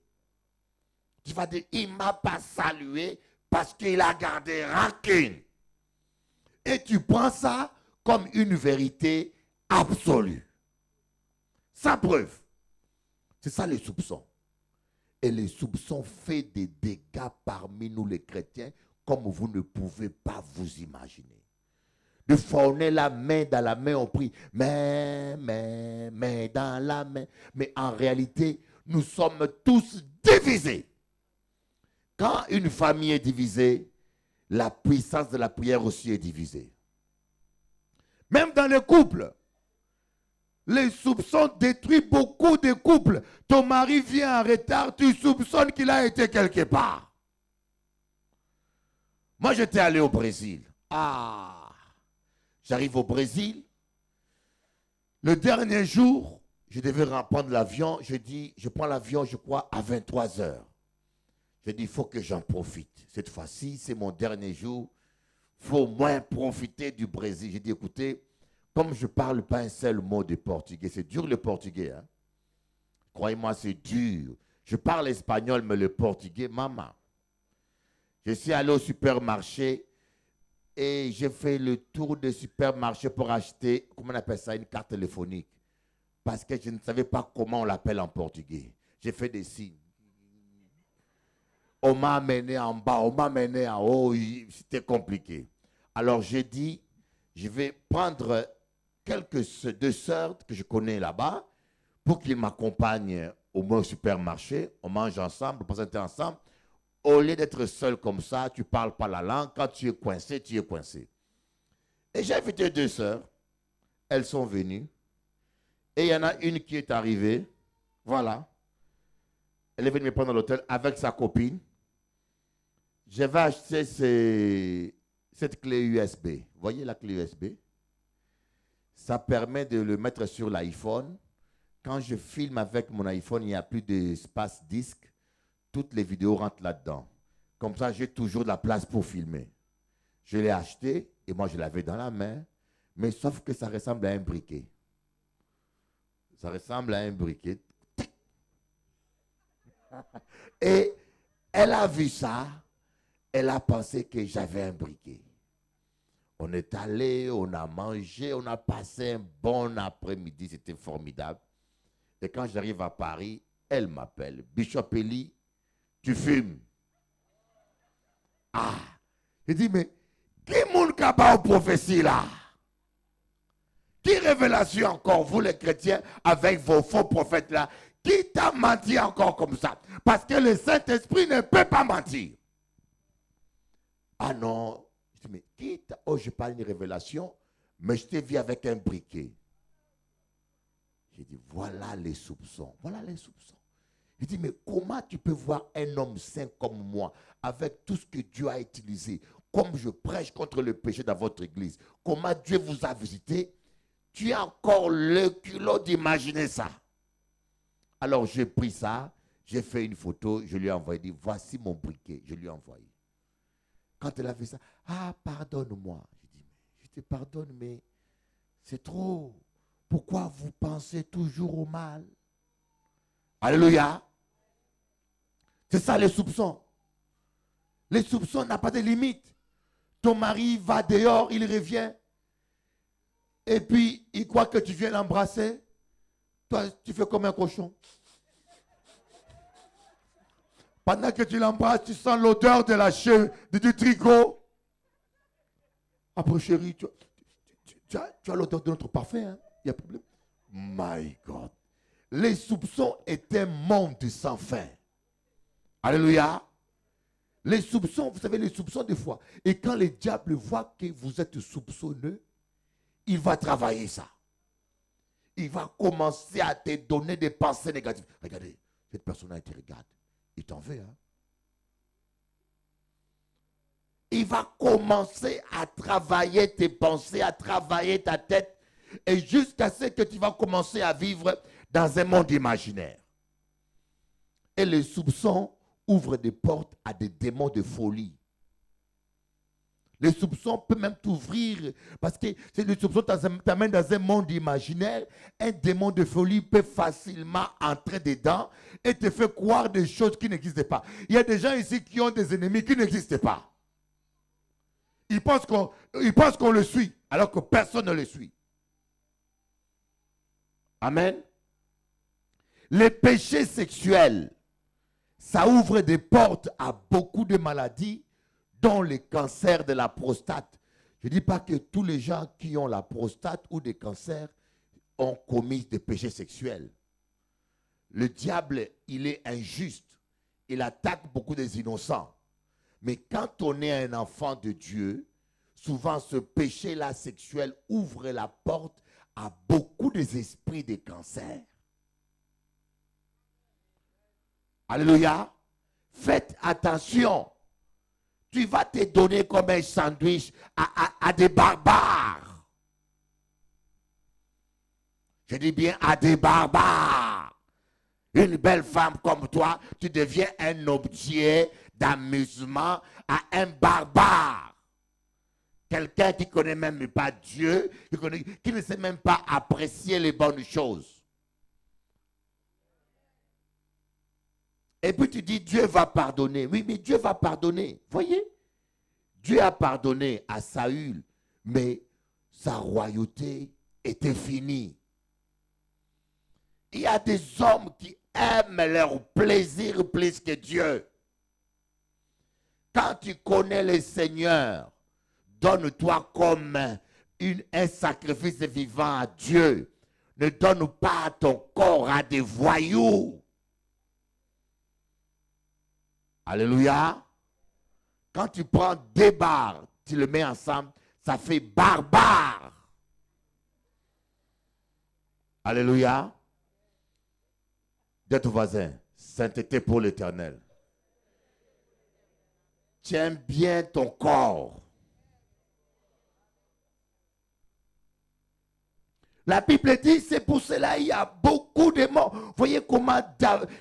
A: Tu vas dire, il ne m'a pas salué parce qu'il a gardé rancune. Et tu prends ça comme une vérité absolue. Sans preuve. C'est ça les soupçons. Et les soupçons font des dégâts parmi nous les chrétiens comme vous ne pouvez pas vous imaginer. De fois on est la main dans la main, on prie, mais dans la main. Mais en réalité, nous sommes tous divisés. Quand une famille est divisée, la puissance de la prière aussi est divisée. Même dans les couples, les soupçons détruisent beaucoup de couples. Ton mari vient en retard, tu soupçonnes qu'il a été quelque part. Moi, j'étais allé au Brésil. J'arrive au Brésil. Le dernier jour, je devais prendre l'avion. Je dis, je prends l'avion, je crois, à 23 h. J'ai dit, il faut que j'en profite. Cette fois-ci, c'est mon dernier jour. Il faut au moins profiter du Brésil. J'ai dit, écoutez, comme je ne parle pas un seul mot de portugais, c'est dur le portugais. Hein? Croyez-moi, c'est dur. Je parle espagnol, mais le portugais, maman. Je suis allé au supermarché et j'ai fait le tour des supermarchés pour acheter, comment on appelle ça, une carte téléphonique. Parce que je ne savais pas comment on l'appelle en portugais. J'ai fait des signes. On m'a amené en bas, on m'a amené en haut, c'était compliqué. Alors j'ai dit, je vais prendre quelques deux sœurs que je connais là-bas pour qu'ils m'accompagnent au supermarché. On mange ensemble, on passe ensemble. Au lieu d'être seul comme ça, tu ne parles pas la langue. Quand tu es coincé, tu es coincé. Et j'ai invité deux sœurs. Elles sont venues. Et il y en a une qui est arrivée. Voilà. Elle est venue me prendre à l'hôtel avec sa copine. Je vais acheter cette clé USB. Vous voyez la clé USB? Ça permet de le mettre sur l'iPhone. Quand je filme avec mon iPhone, il n'y a plus d'espace disque. Toutes les vidéos rentrent là-dedans. Comme ça, j'ai toujours de la place pour filmer. Je l'ai acheté et moi, je l'avais dans la main. Mais sauf que ça ressemble à un briquet. Ça ressemble à un briquet. Et elle a vu ça. Elle a pensé que j'avais un briquet. On est allé, on a mangé, on a passé un bon après-midi. C'était formidable. Et quand j'arrive à Paris, elle m'appelle. Bishop Eli, tu fumes. Je dis, mais qui moun kaba au prophétie là? Qui révélation encore, vous les chrétiens, avec vos faux prophètes là? Qui t'a menti encore comme ça? Parce que le Saint-Esprit ne peut pas mentir. Ah non. Je dis, mais qui t'a... Oh, je parle d'une révélation, mais je t'ai vu avec un briquet. J'ai dit, voilà les soupçons. Voilà les soupçons. Il dit, mais comment tu peux voir un homme saint comme moi, avec tout ce que Dieu a utilisé, comme je prêche contre le péché dans votre église, comment Dieu vous a visité, tu as encore le culot d'imaginer ça. Alors j'ai pris ça, j'ai fait une photo, je lui ai envoyé, dit, voici mon briquet, je lui ai envoyé. Quand elle a fait ça, ah, pardonne-moi. Je dis, je te pardonne, mais c'est trop. Pourquoi vous pensez toujours au mal? Alléluia. C'est ça les soupçons. Les soupçons n'ont pas de limite. Ton mari va dehors, il revient. Et puis, il croit que tu viens l'embrasser. Toi, tu fais comme un cochon. Pendant que tu l'embrasses, tu sens l'odeur de la cheveux, du tricot. Après, chérie, tu as l'odeur de notre parfum. Hein? Il y a problème. My God. Les soupçons étaient un monde sans fin. Alléluia. Les soupçons, vous savez, les soupçons des fois. Et quand le diable voit que vous êtes soupçonneux, il va travailler ça. Il va commencer à te donner des pensées négatives. Regardez, cette personne-là, te regarde. Il t'en veut, hein? Il va commencer à travailler tes pensées, à travailler ta tête, et jusqu'à ce que tu vas commencer à vivre dans un monde imaginaire. Et les soupçons ouvrent des portes à des démons de folie. Les soupçons peuvent même t'ouvrir, parce que si les soupçons t'amènent dans un monde imaginaire, un démon de folie peut facilement entrer dedans et te faire croire des choses qui n'existent pas. Il y a des gens ici qui ont des ennemis qui n'existent pas. Ils pensent qu'on le suit, alors que personne ne le suit. Amen. Les péchés sexuels, ça ouvre des portes à beaucoup de maladies, dont le cancer de la prostate. Je ne dis pas que tous les gens qui ont la prostate ou des cancers ont commis des péchés sexuels. Le diable, il est injuste. Il attaque beaucoup des innocents. Mais quand on est un enfant de Dieu, souvent ce péché-là sexuel ouvre la porte à beaucoup des esprits de cancer. Alléluia. Faites attention. Tu vas te donner comme un sandwich à des barbares. Je dis bien à des barbares. Une belle femme comme toi, tu deviens un objet d'amusement à un barbare. Quelqu'un qui ne connaît même pas Dieu, qui ne sait même pas apprécier les bonnes choses. Et puis tu dis, Dieu va pardonner. Oui, mais Dieu va pardonner. Voyez, Dieu a pardonné à Saül, mais sa royauté était finie. Il y a des hommes qui aiment leur plaisir plus que Dieu. Quand tu connais le Seigneur, donne-toi comme un sacrifice vivant à Dieu. Ne donne pas ton corps à des voyous. Alléluia. Quand tu prends des barres, tu le mets ensemble, ça fait barbare. Alléluia. Dis ton voisin, sainteté pour l'Éternel. Tiens bien ton corps. La Bible dit, c'est pour cela il y a beaucoup de morts. Voyez comment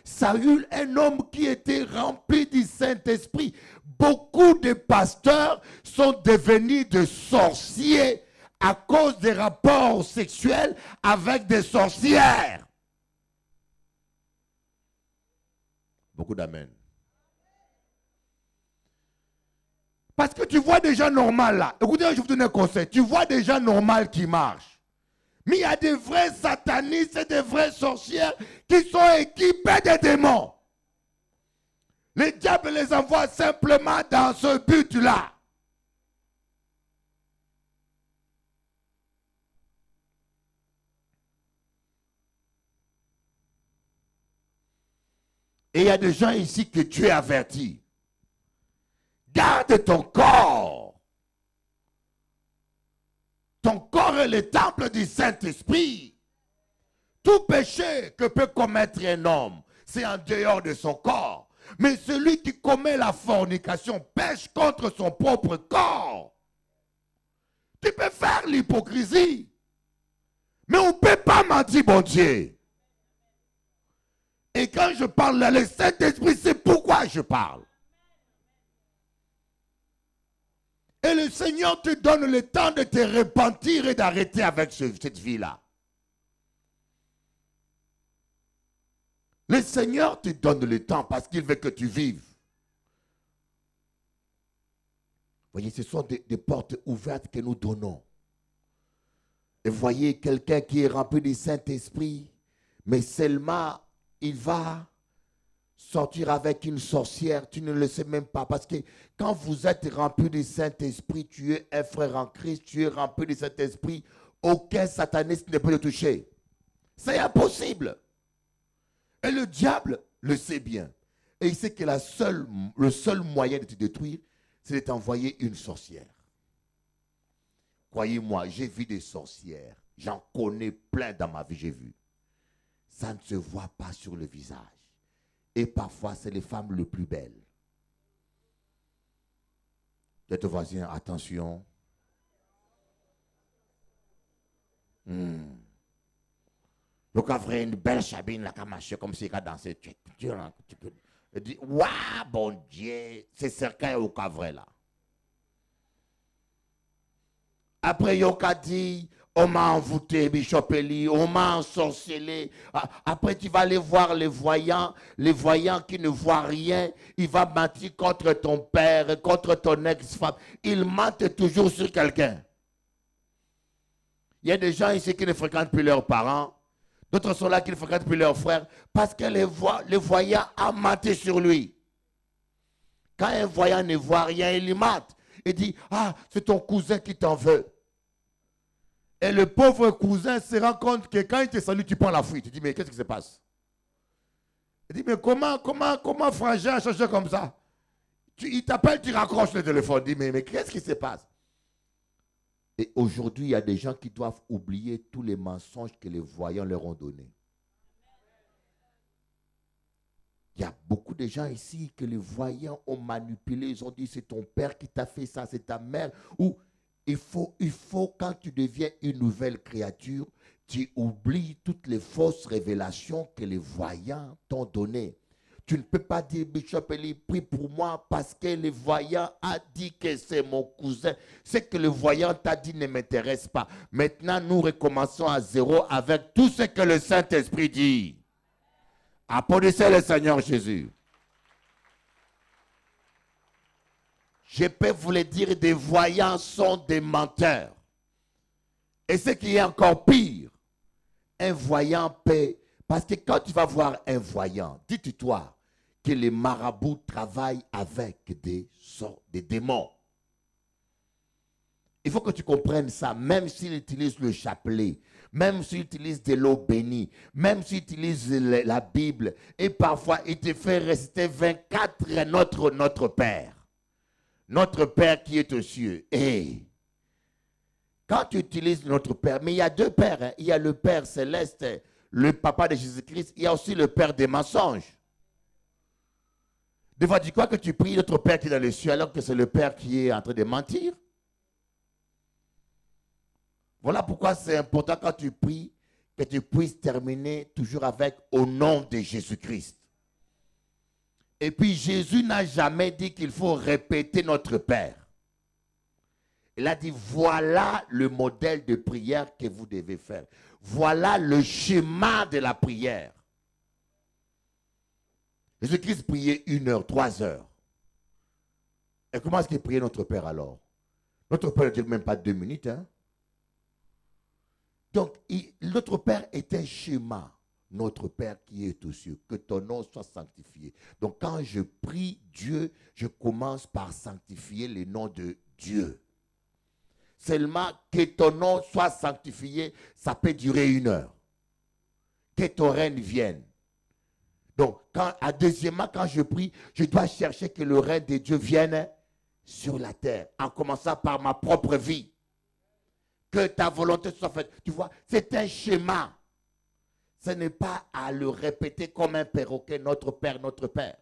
A: Saül, un homme qui était rempli du Saint-Esprit, beaucoup de pasteurs sont devenus des sorciers à cause des rapports sexuels avec des sorcières. Beaucoup d'amen. Parce que tu vois des gens normaux là. Écoutez, je vous donne un conseil. Tu vois des gens normaux qui marchent. Mais il y a des vrais satanistes et des vraies sorcières qui sont équipés de démons. Le diable les envoie simplement dans ce but-là. Et il y a des gens ici que Dieu avertit. Garde ton corps. Ton corps est le temple du Saint-Esprit. Tout péché que peut commettre un homme, c'est en dehors de son corps. Mais celui qui commet la fornication pêche contre son propre corps. Tu peux faire l'hypocrisie, mais on ne peut pas mentir, bon Dieu. Et quand je parle là, le Saint-Esprit, c'est pourquoi je parle. Et le Seigneur te donne le temps de te repentir et d'arrêter avec cette vie-là. Le Seigneur te donne le temps parce qu'il veut que tu vives. Voyez, ce sont des portes ouvertes que nous donnons. Et voyez, quelqu'un qui est rempli du Saint-Esprit, mais seulement il va sortir avec une sorcière, tu ne le sais même pas. Parce que quand vous êtes rempli du Saint-Esprit, tu es un frère en Christ, tu es rempli du Saint-Esprit, aucun sataniste ne peut le toucher. C'est impossible. Et le diable le sait bien. Et il sait que le seul moyen de te détruire, c'est de t'envoyer une sorcière. Croyez-moi, j'ai vu des sorcières. J'en connais plein dans ma vie, j'ai vu. Ça ne se voit pas sur le visage. Et parfois, c'est les femmes les plus belles. Dites au voisin, attention. Donc, après une belle chabine, la camache, comme si elle a dansé. Tu dis, waouh, bon Dieu, c'est certain au cavre là. Après, Yoka dit, on m'a envoûté, Bishop Eli, on m'a ensorcelé. Après, tu vas aller voir les voyants qui ne voient rien. Il va mentir contre ton père, contre ton ex-femme. Il ment toujours sur quelqu'un. Il y a des gens ici qui ne fréquentent plus leurs parents. D'autres sont là qui ne fréquentent plus leurs frères. Parce que les voyants ont menti sur lui. Quand un voyant ne voit rien, il ment. Il dit, ah, c'est ton cousin qui t'en veut. Et le pauvre cousin se rend compte que quand il te salue, tu prends la fuite. Tu dis, mais qu'est-ce qui se passe? Il dit, mais comment Frangin a changé comme ça? Il t'appelle, tu raccroches le téléphone. Il dit, mais qu'est-ce qui se passe? Et aujourd'hui, il y a des gens qui doivent oublier tous les mensonges que les voyants leur ont donnés. Il y a beaucoup de gens ici que les voyants ont manipulé. Ils ont dit, c'est ton père qui t'a fait ça, c'est ta mère. Ou il faut, quand tu deviens une nouvelle créature, tu oublies toutes les fausses révélations que les voyants t'ont données. Tu ne peux pas dire, Bishop Eli, prie pour moi parce que le voyant a dit que c'est mon cousin. Ce que le voyant t'a dit ne m'intéresse pas. Maintenant, nous recommençons à zéro avec tout ce que le Saint-Esprit dit. Applaudissez le Seigneur Jésus. Je peux vous le dire, des voyants sont des menteurs. Et ce qui est encore pire, un voyant peut... Parce que quand tu vas voir un voyant, dis-toi que les marabouts travaillent avec des démons. Il faut que tu comprennes ça, même s'ils utilisent le chapelet, même s'ils utilisent de l'eau bénie, même s'ils utilisent la Bible, et parfois il te fait réciter 24 notre Père. Notre Père qui est aux cieux. Et quand tu utilises notre Père, mais il y a deux pères, hein. Il y a le Père céleste, le papa de Jésus-Christ, il y a aussi le Père des mensonges. Des fois, tu crois que tu pries notre Père qui est dans les cieux alors que c'est le Père qui est en train de mentir? Voilà pourquoi c'est important quand tu pries que tu puisses terminer toujours avec au nom de Jésus-Christ. Et puis Jésus n'a jamais dit qu'il faut répéter notre Père. Il a dit, voilà le modèle de prière que vous devez faire. Voilà le schéma de la prière. Jésus-Christ priait 1 heure, 3 heures. Et comment est-ce qu'il priait notre Père alors? Notre Père ne dure même pas 2 minutes. Hein? Donc, notre Père est un schéma. Notre Père qui est aux cieux, que ton nom soit sanctifié. Donc, quand je prie Dieu, je commence par sanctifier le nom de Dieu. Seulement que ton nom soit sanctifié, ça peut durer 1 heure. Que ton règne vienne. Donc, deuxièmement, quand je prie, je dois chercher que le règne de Dieu vienne sur la terre, en commençant par ma propre vie. Que ta volonté soit faite. Tu vois, c'est un schéma. ce n'est pas à le répéter comme un perroquet, notre Père, notre Père.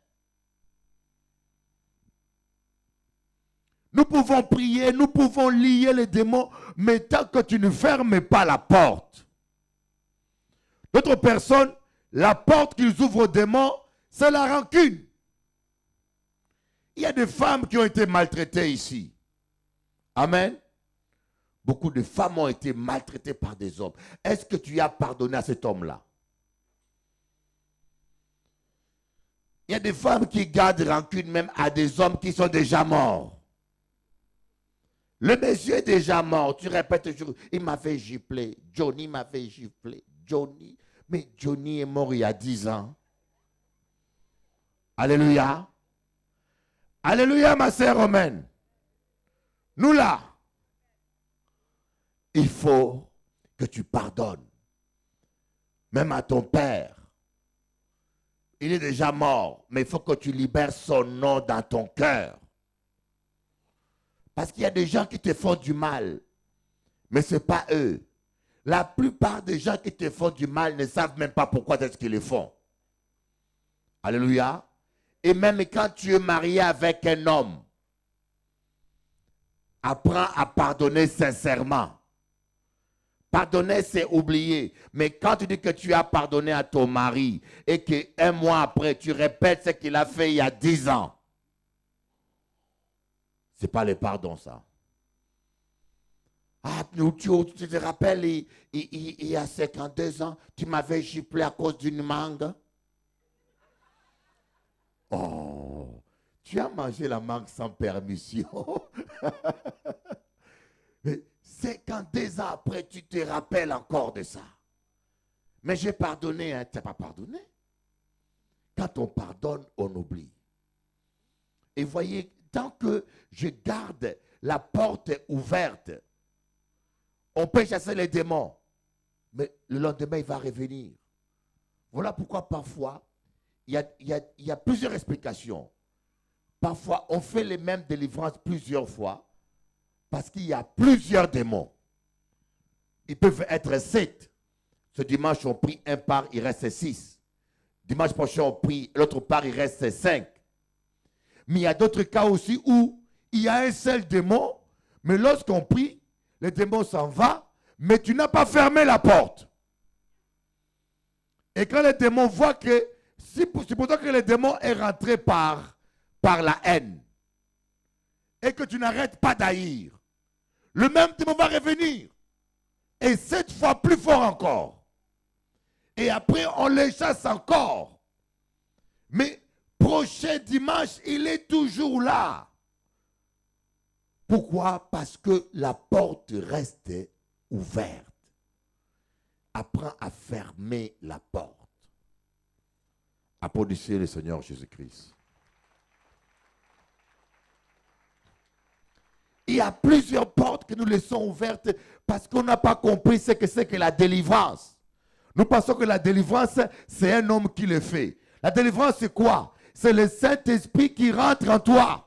A: Nous pouvons prier, nous pouvons lier les démons, mais tant que tu ne fermes pas la porte. D'autres personnes, la porte qu'ils ouvrent aux démons, c'est la rancune. Il y a des femmes qui ont été maltraitées ici. Amen. Beaucoup de femmes ont été maltraitées par des hommes. Est-ce que tu as pardonné à cet homme-là? Il y a des femmes qui gardent rancune même à des hommes qui sont déjà morts. Le monsieur est déjà mort. Tu répètes toujours, il m'avait giflé. Johnny m'avait giflé. Johnny. Mais Johnny est mort il y a 10 ans. Alléluia. Alléluia, ma sœur romaine. Nous là, il faut que tu pardonnes. Même à ton père. Il est déjà mort, mais il faut que tu libères son nom dans ton cœur. Parce qu'il y a des gens qui te font du mal, mais ce n'est pas eux. La plupart des gens qui te font du mal ne savent même pas pourquoi est-ce qu'ils le font. Alléluia. Et même quand tu es marié avec un homme, apprends à pardonner sincèrement. Pardonner, c'est oublier. Mais quand tu dis que tu as pardonné à ton mari et qu'un mois après, tu répètes ce qu'il a fait il y a 10 ans, ce n'est pas le pardon, ça. Ah, tu te rappelles, il y a 52 ans, tu m'avais giflé à cause d'une mangue. Oh, tu as mangé la mangue sans permission. Mais 52 ans après, tu te rappelles encore de ça. Mais j'ai pardonné, hein. Tu n'as pas pardonné. Quand on pardonne, on oublie. Et voyez, tant que je garde la porte ouverte, on peut chasser les démons. Mais le lendemain, il va revenir. Voilà pourquoi parfois, il y a plusieurs explications. Parfois, on fait les mêmes délivrances plusieurs fois parce qu'il y a plusieurs démons. Ils peuvent être 7. Ce dimanche, on prie un part, il reste 6. Dimanche prochain, on prie l'autre part, il reste 5. Mais il y a d'autres cas aussi où il y a un seul démon, mais lorsqu'on prie, le démon s'en va, mais tu n'as pas fermé la porte. Et quand le démon voit que, c'est pourtant que le démon est rentré par la haine, et que tu n'arrêtes pas d'haïr, le même démon va revenir. Et 7 fois plus fort encore. Et après, on les chasse encore. Mais prochain dimanche, il est toujours là. Pourquoi? Parce que la porte reste ouverte. Apprends à fermer la porte. Applaudissez le Seigneur Jésus-Christ. Il y a plusieurs portes que nous laissons ouvertes parce qu'on n'a pas compris ce que c'est que la délivrance. Nous pensons que la délivrance, c'est un homme qui le fait. La délivrance, c'est quoi? C'est le Saint-Esprit qui rentre en toi.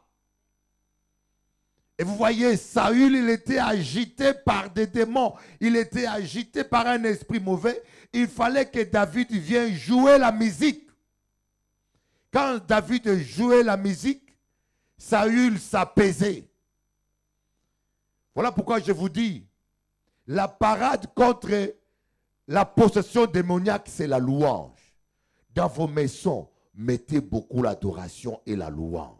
A: Et vous voyez, Saül, il était agité par des démons. Il était agité par un esprit mauvais. Il fallait que David vienne jouer la musique. Quand David jouait la musique, Saül s'apaisait. Voilà pourquoi je vous dis, la parade contre la possession démoniaque, c'est la louange. Dans vos maisons, mettez beaucoup l'adoration et la louange.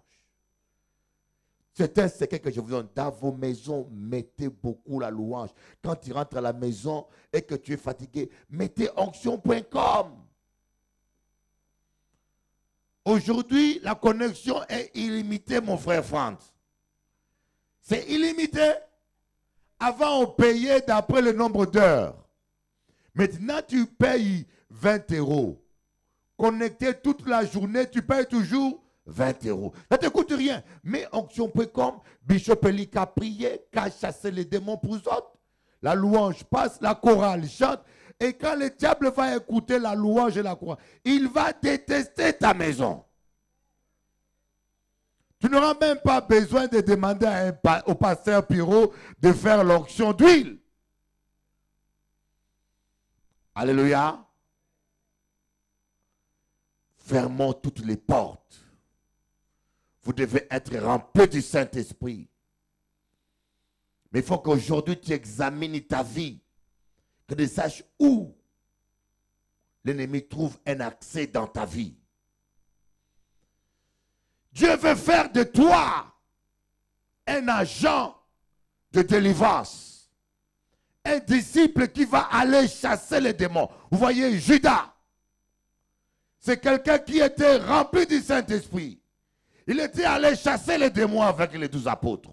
A: C'est un secret que je vous donne. Dans vos maisons, mettez beaucoup la louange. Quand tu rentres à la maison et que tu es fatigué, mettez onction.com. Aujourd'hui, la connexion est illimitée, mon frère Franz. C'est illimité. Avant, on payait d'après le nombre d'heures. Maintenant, tu payes 20 €. Connecté toute la journée, tu payes toujours 20 €. Ça ne te coûte rien. Mais onction.com, Bishop Eli a prié, a chassé les démons pour eux autres. La louange passe, la chorale chante. Et quand le diable va écouter la louange et la chorale, il va détester ta maison. Tu n'auras même pas besoin de demander au pasteur Pirot de faire l'onction d'huile. Alléluia. fermons toutes les portes. Vous devez être rempli du Saint-Esprit. Mais il faut qu'aujourd'hui tu examines ta vie, que tu saches où l'ennemi trouve un accès dans ta vie. Dieu veut faire de toi un agent de délivrance, un disciple qui va aller chasser les démons. Vous voyez, Judas, c'est quelqu'un qui était rempli du Saint-Esprit. Il était allé chasser les démons avec les 12 apôtres.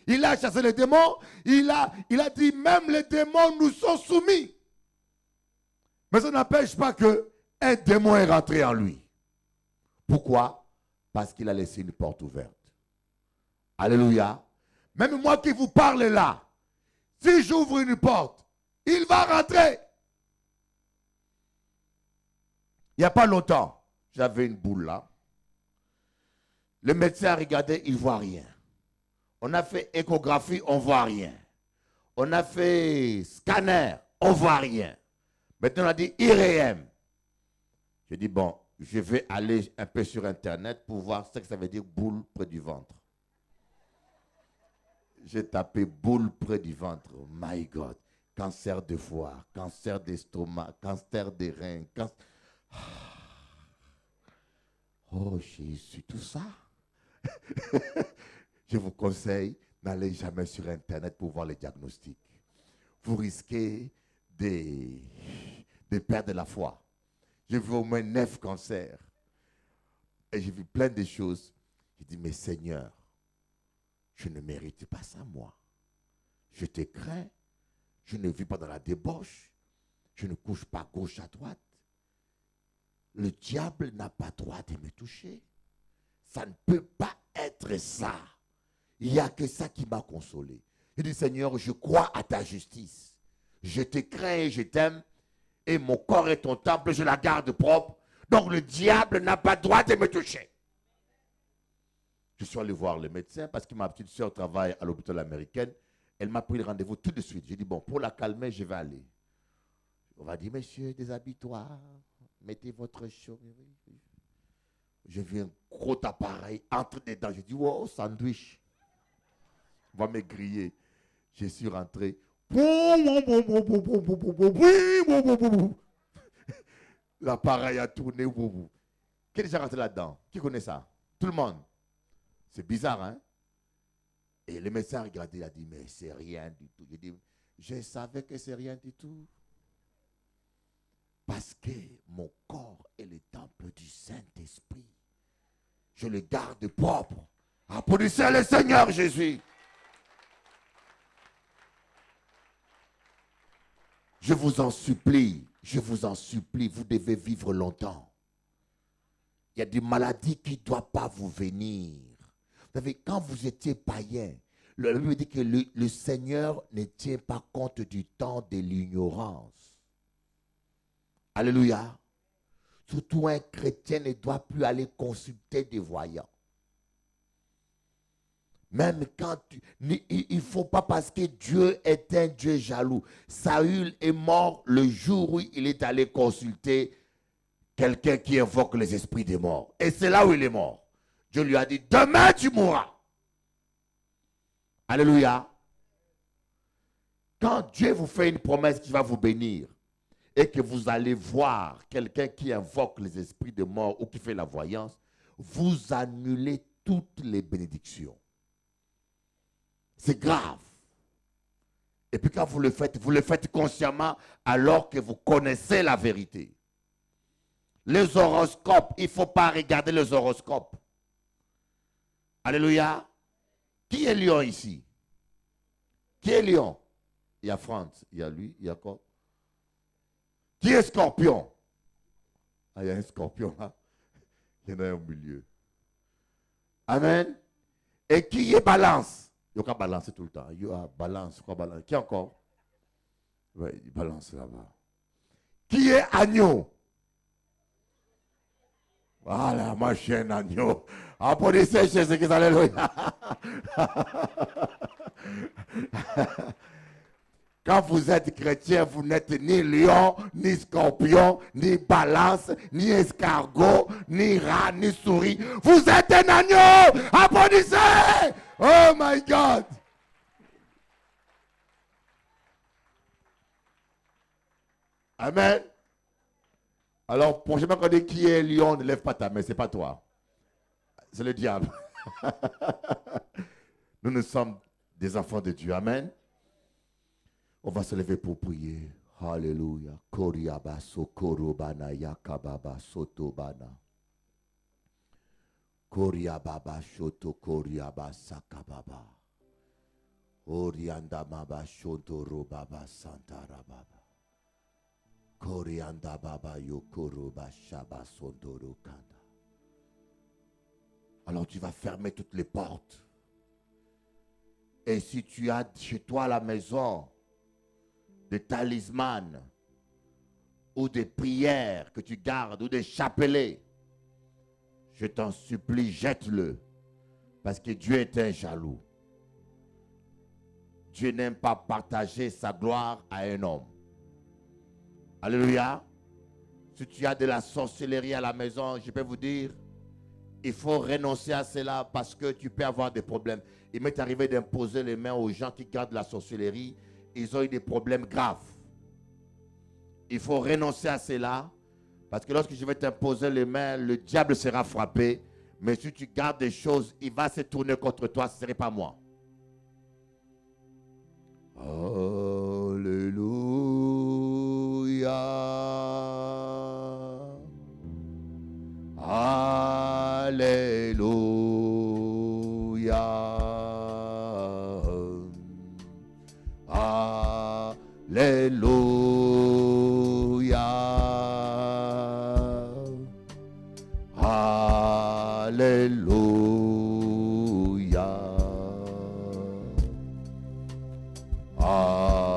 A: Il a chassé les démons, il a dit même les démons nous sont soumis. Mais ça n'empêche pas qu'un démon est rentré en lui. Pourquoi? Parce qu'il a laissé une porte ouverte. Alléluia. Même moi qui vous parle là, si j'ouvre une porte, il va rentrer. Il n'y a pas longtemps, j'avais une boule là. Le médecin a regardé, il ne voit rien. On a fait échographie, on ne voit rien. On a fait scanner, on ne voit rien. Maintenant, on a dit IRM. J'ai dit, bon, je vais aller un peu sur Internet pour voir ce que ça veut dire boule près du ventre. J'ai tapé boule près du ventre. Oh my God. Cancer de foie, cancer d'estomac, cancer des reins. Oh Jésus, tout ça. Je vous conseille, n'allez jamais sur Internet pour voir les diagnostics. Vous risquez de perdre la foi. J'ai vu au moins 9 cancers. Et j'ai vu plein de choses. J'ai dit, mais Seigneur, je ne mérite pas ça, moi. Je te crains. Je ne vis pas dans la débauche. Je ne couche pas gauche à droite. Le diable n'a pas droit de me toucher. Ça ne peut pas être ça. Il n'y a que ça qui m'a consolé. Je dis, Seigneur, je crois à ta justice. Je te crains et je t'aime. Et mon corps est ton temple, je la garde propre. Donc le diable n'a pas droit de me toucher. Je suis allé voir le médecin parce que ma petite soeur travaille à l'hôpital américain. Elle m'a pris le rendez-vous tout de suite. J'ai dit, bon, pour la calmer, je vais aller. On va dire, monsieur, déshabille-toi. Mettez votre chose. J'ai vu un gros appareil entre dedans. J'ai dit, wow, sandwich. On va me griller. Je suis rentré. L'appareil a tourné. Qui est déjà rentré là-dedans? Qui connaît ça? Tout le monde. C'est bizarre, hein? Et le médecin a regardé, il a dit, mais c'est rien du tout. J'ai dit, je savais que c'est rien du tout. Parce que mon corps est le temple du Saint-Esprit. Je le garde propre. Applaudissez le Seigneur Jésus. Je vous en supplie, vous devez vivre longtemps. Il y a des maladies qui ne doivent pas vous venir. Vous savez, quand vous étiez païen, la Bible dit que le Seigneur ne tient pas compte du temps de l'ignorance. Alléluia. Surtout un chrétien ne doit plus aller consulter des voyants. Même quand il ne faut pas, parce que Dieu est un Dieu jaloux. Saül est mort le jour où il est allé consulter quelqu'un qui invoque les esprits des morts. Et c'est là où il est mort. Dieu lui a dit, demain tu mourras. Alléluia. Quand Dieu vous fait une promesse qui va vous bénir et que vous allez voir quelqu'un qui invoque les esprits des morts ou qui fait la voyance, vous annulez toutes les bénédictions. C'est grave. Et puis quand vous le faites consciemment alors que vous connaissez la vérité. Les horoscopes, il ne faut pas regarder les horoscopes. Alléluia. Qui est lion ici? Qui est lion? Il y a France, il y a lui, il y a quoi? Qui est scorpion? Ah, il y a un scorpion là. Il y en a un au milieu. Amen. Et qui est balance? Il n'y a qu'à balancer tout le temps. Il y a balance, quoi balance? Qui encore? Oui, il balance là-bas. Qui est agneau? Voilà, ma chaîne agneau. Applaudissez Jésus-Christ, alléluia. Quand vous êtes chrétien, vous n'êtes ni lion, ni scorpion, ni balance, ni escargot, ni rat, ni souris. Vous êtes un agneau. Applaudissez. Oh my God. Amen. Alors, prochainement, quand on dit qui est lion, ne lève pas ta main, ce n'est pas toi. C'est le diable. Nous sommes des enfants de Dieu. Amen. On va se lever pour prier. Alléluia. Koriaba sokorobana yakababa sotobana. Koriababa shoto koriaba sakababa. Orianda maba shoto robaba santarababa. Korianda baba yokoroba shaba sondoro kanda. Alors tu vas fermer toutes les portes. Et si tu as chez toi à la maison des talismans ou des prières que tu gardes ou des chapelets, je t'en supplie, jette-le. Parce que Dieu est un jaloux. Dieu n'aime pas partager sa gloire à un homme. Alléluia. Si tu as de la sorcellerie à la maison, je peux vous dire, il faut renoncer à cela parce que tu peux avoir des problèmes. Il m'est arrivé d'imposer les mains aux gens qui gardent la sorcellerie. Ils ont eu des problèmes graves. Il faut renoncer à cela parce que lorsque je vais t'imposer les mains, le diable sera frappé. Mais si tu gardes des choses, il va se tourner contre toi, ce ne serait pas moi. Alléluia. Alléluia. Alléluia. Alléluia. Alléluia.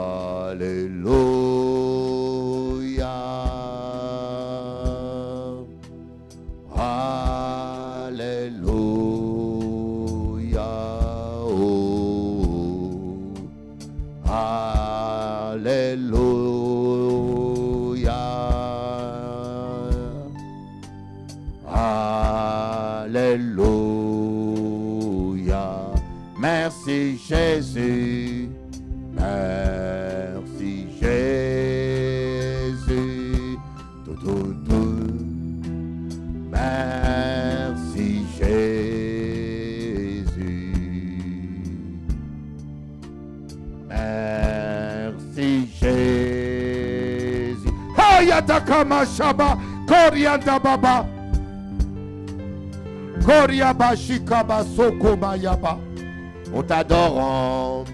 A: Alléluia. Oh. Alléluia. Alléluia. Merci Jésus. Merci Jésus. Tout, tout, tout. Merci Jésus. Merci Jésus. Hayatakama Shaba. Korianda Baba. Koriaba Shikaba Sokoma Yaba. Nous t'adorons.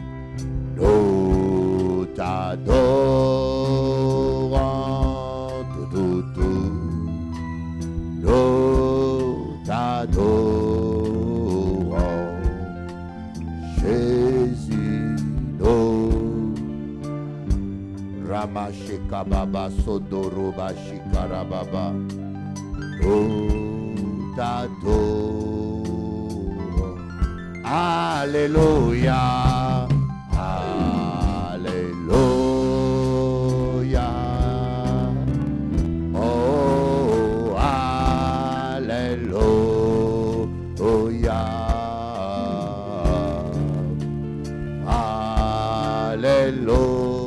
A: Nous t'adorons. Tout, tout, tout. Nous t'adorons. Jésus, nous. Ramashika Baba Sodoroba Shikarababa. Nous t'adorons. Alléluia. Alléluia. Oh, alléluia. Alléluia.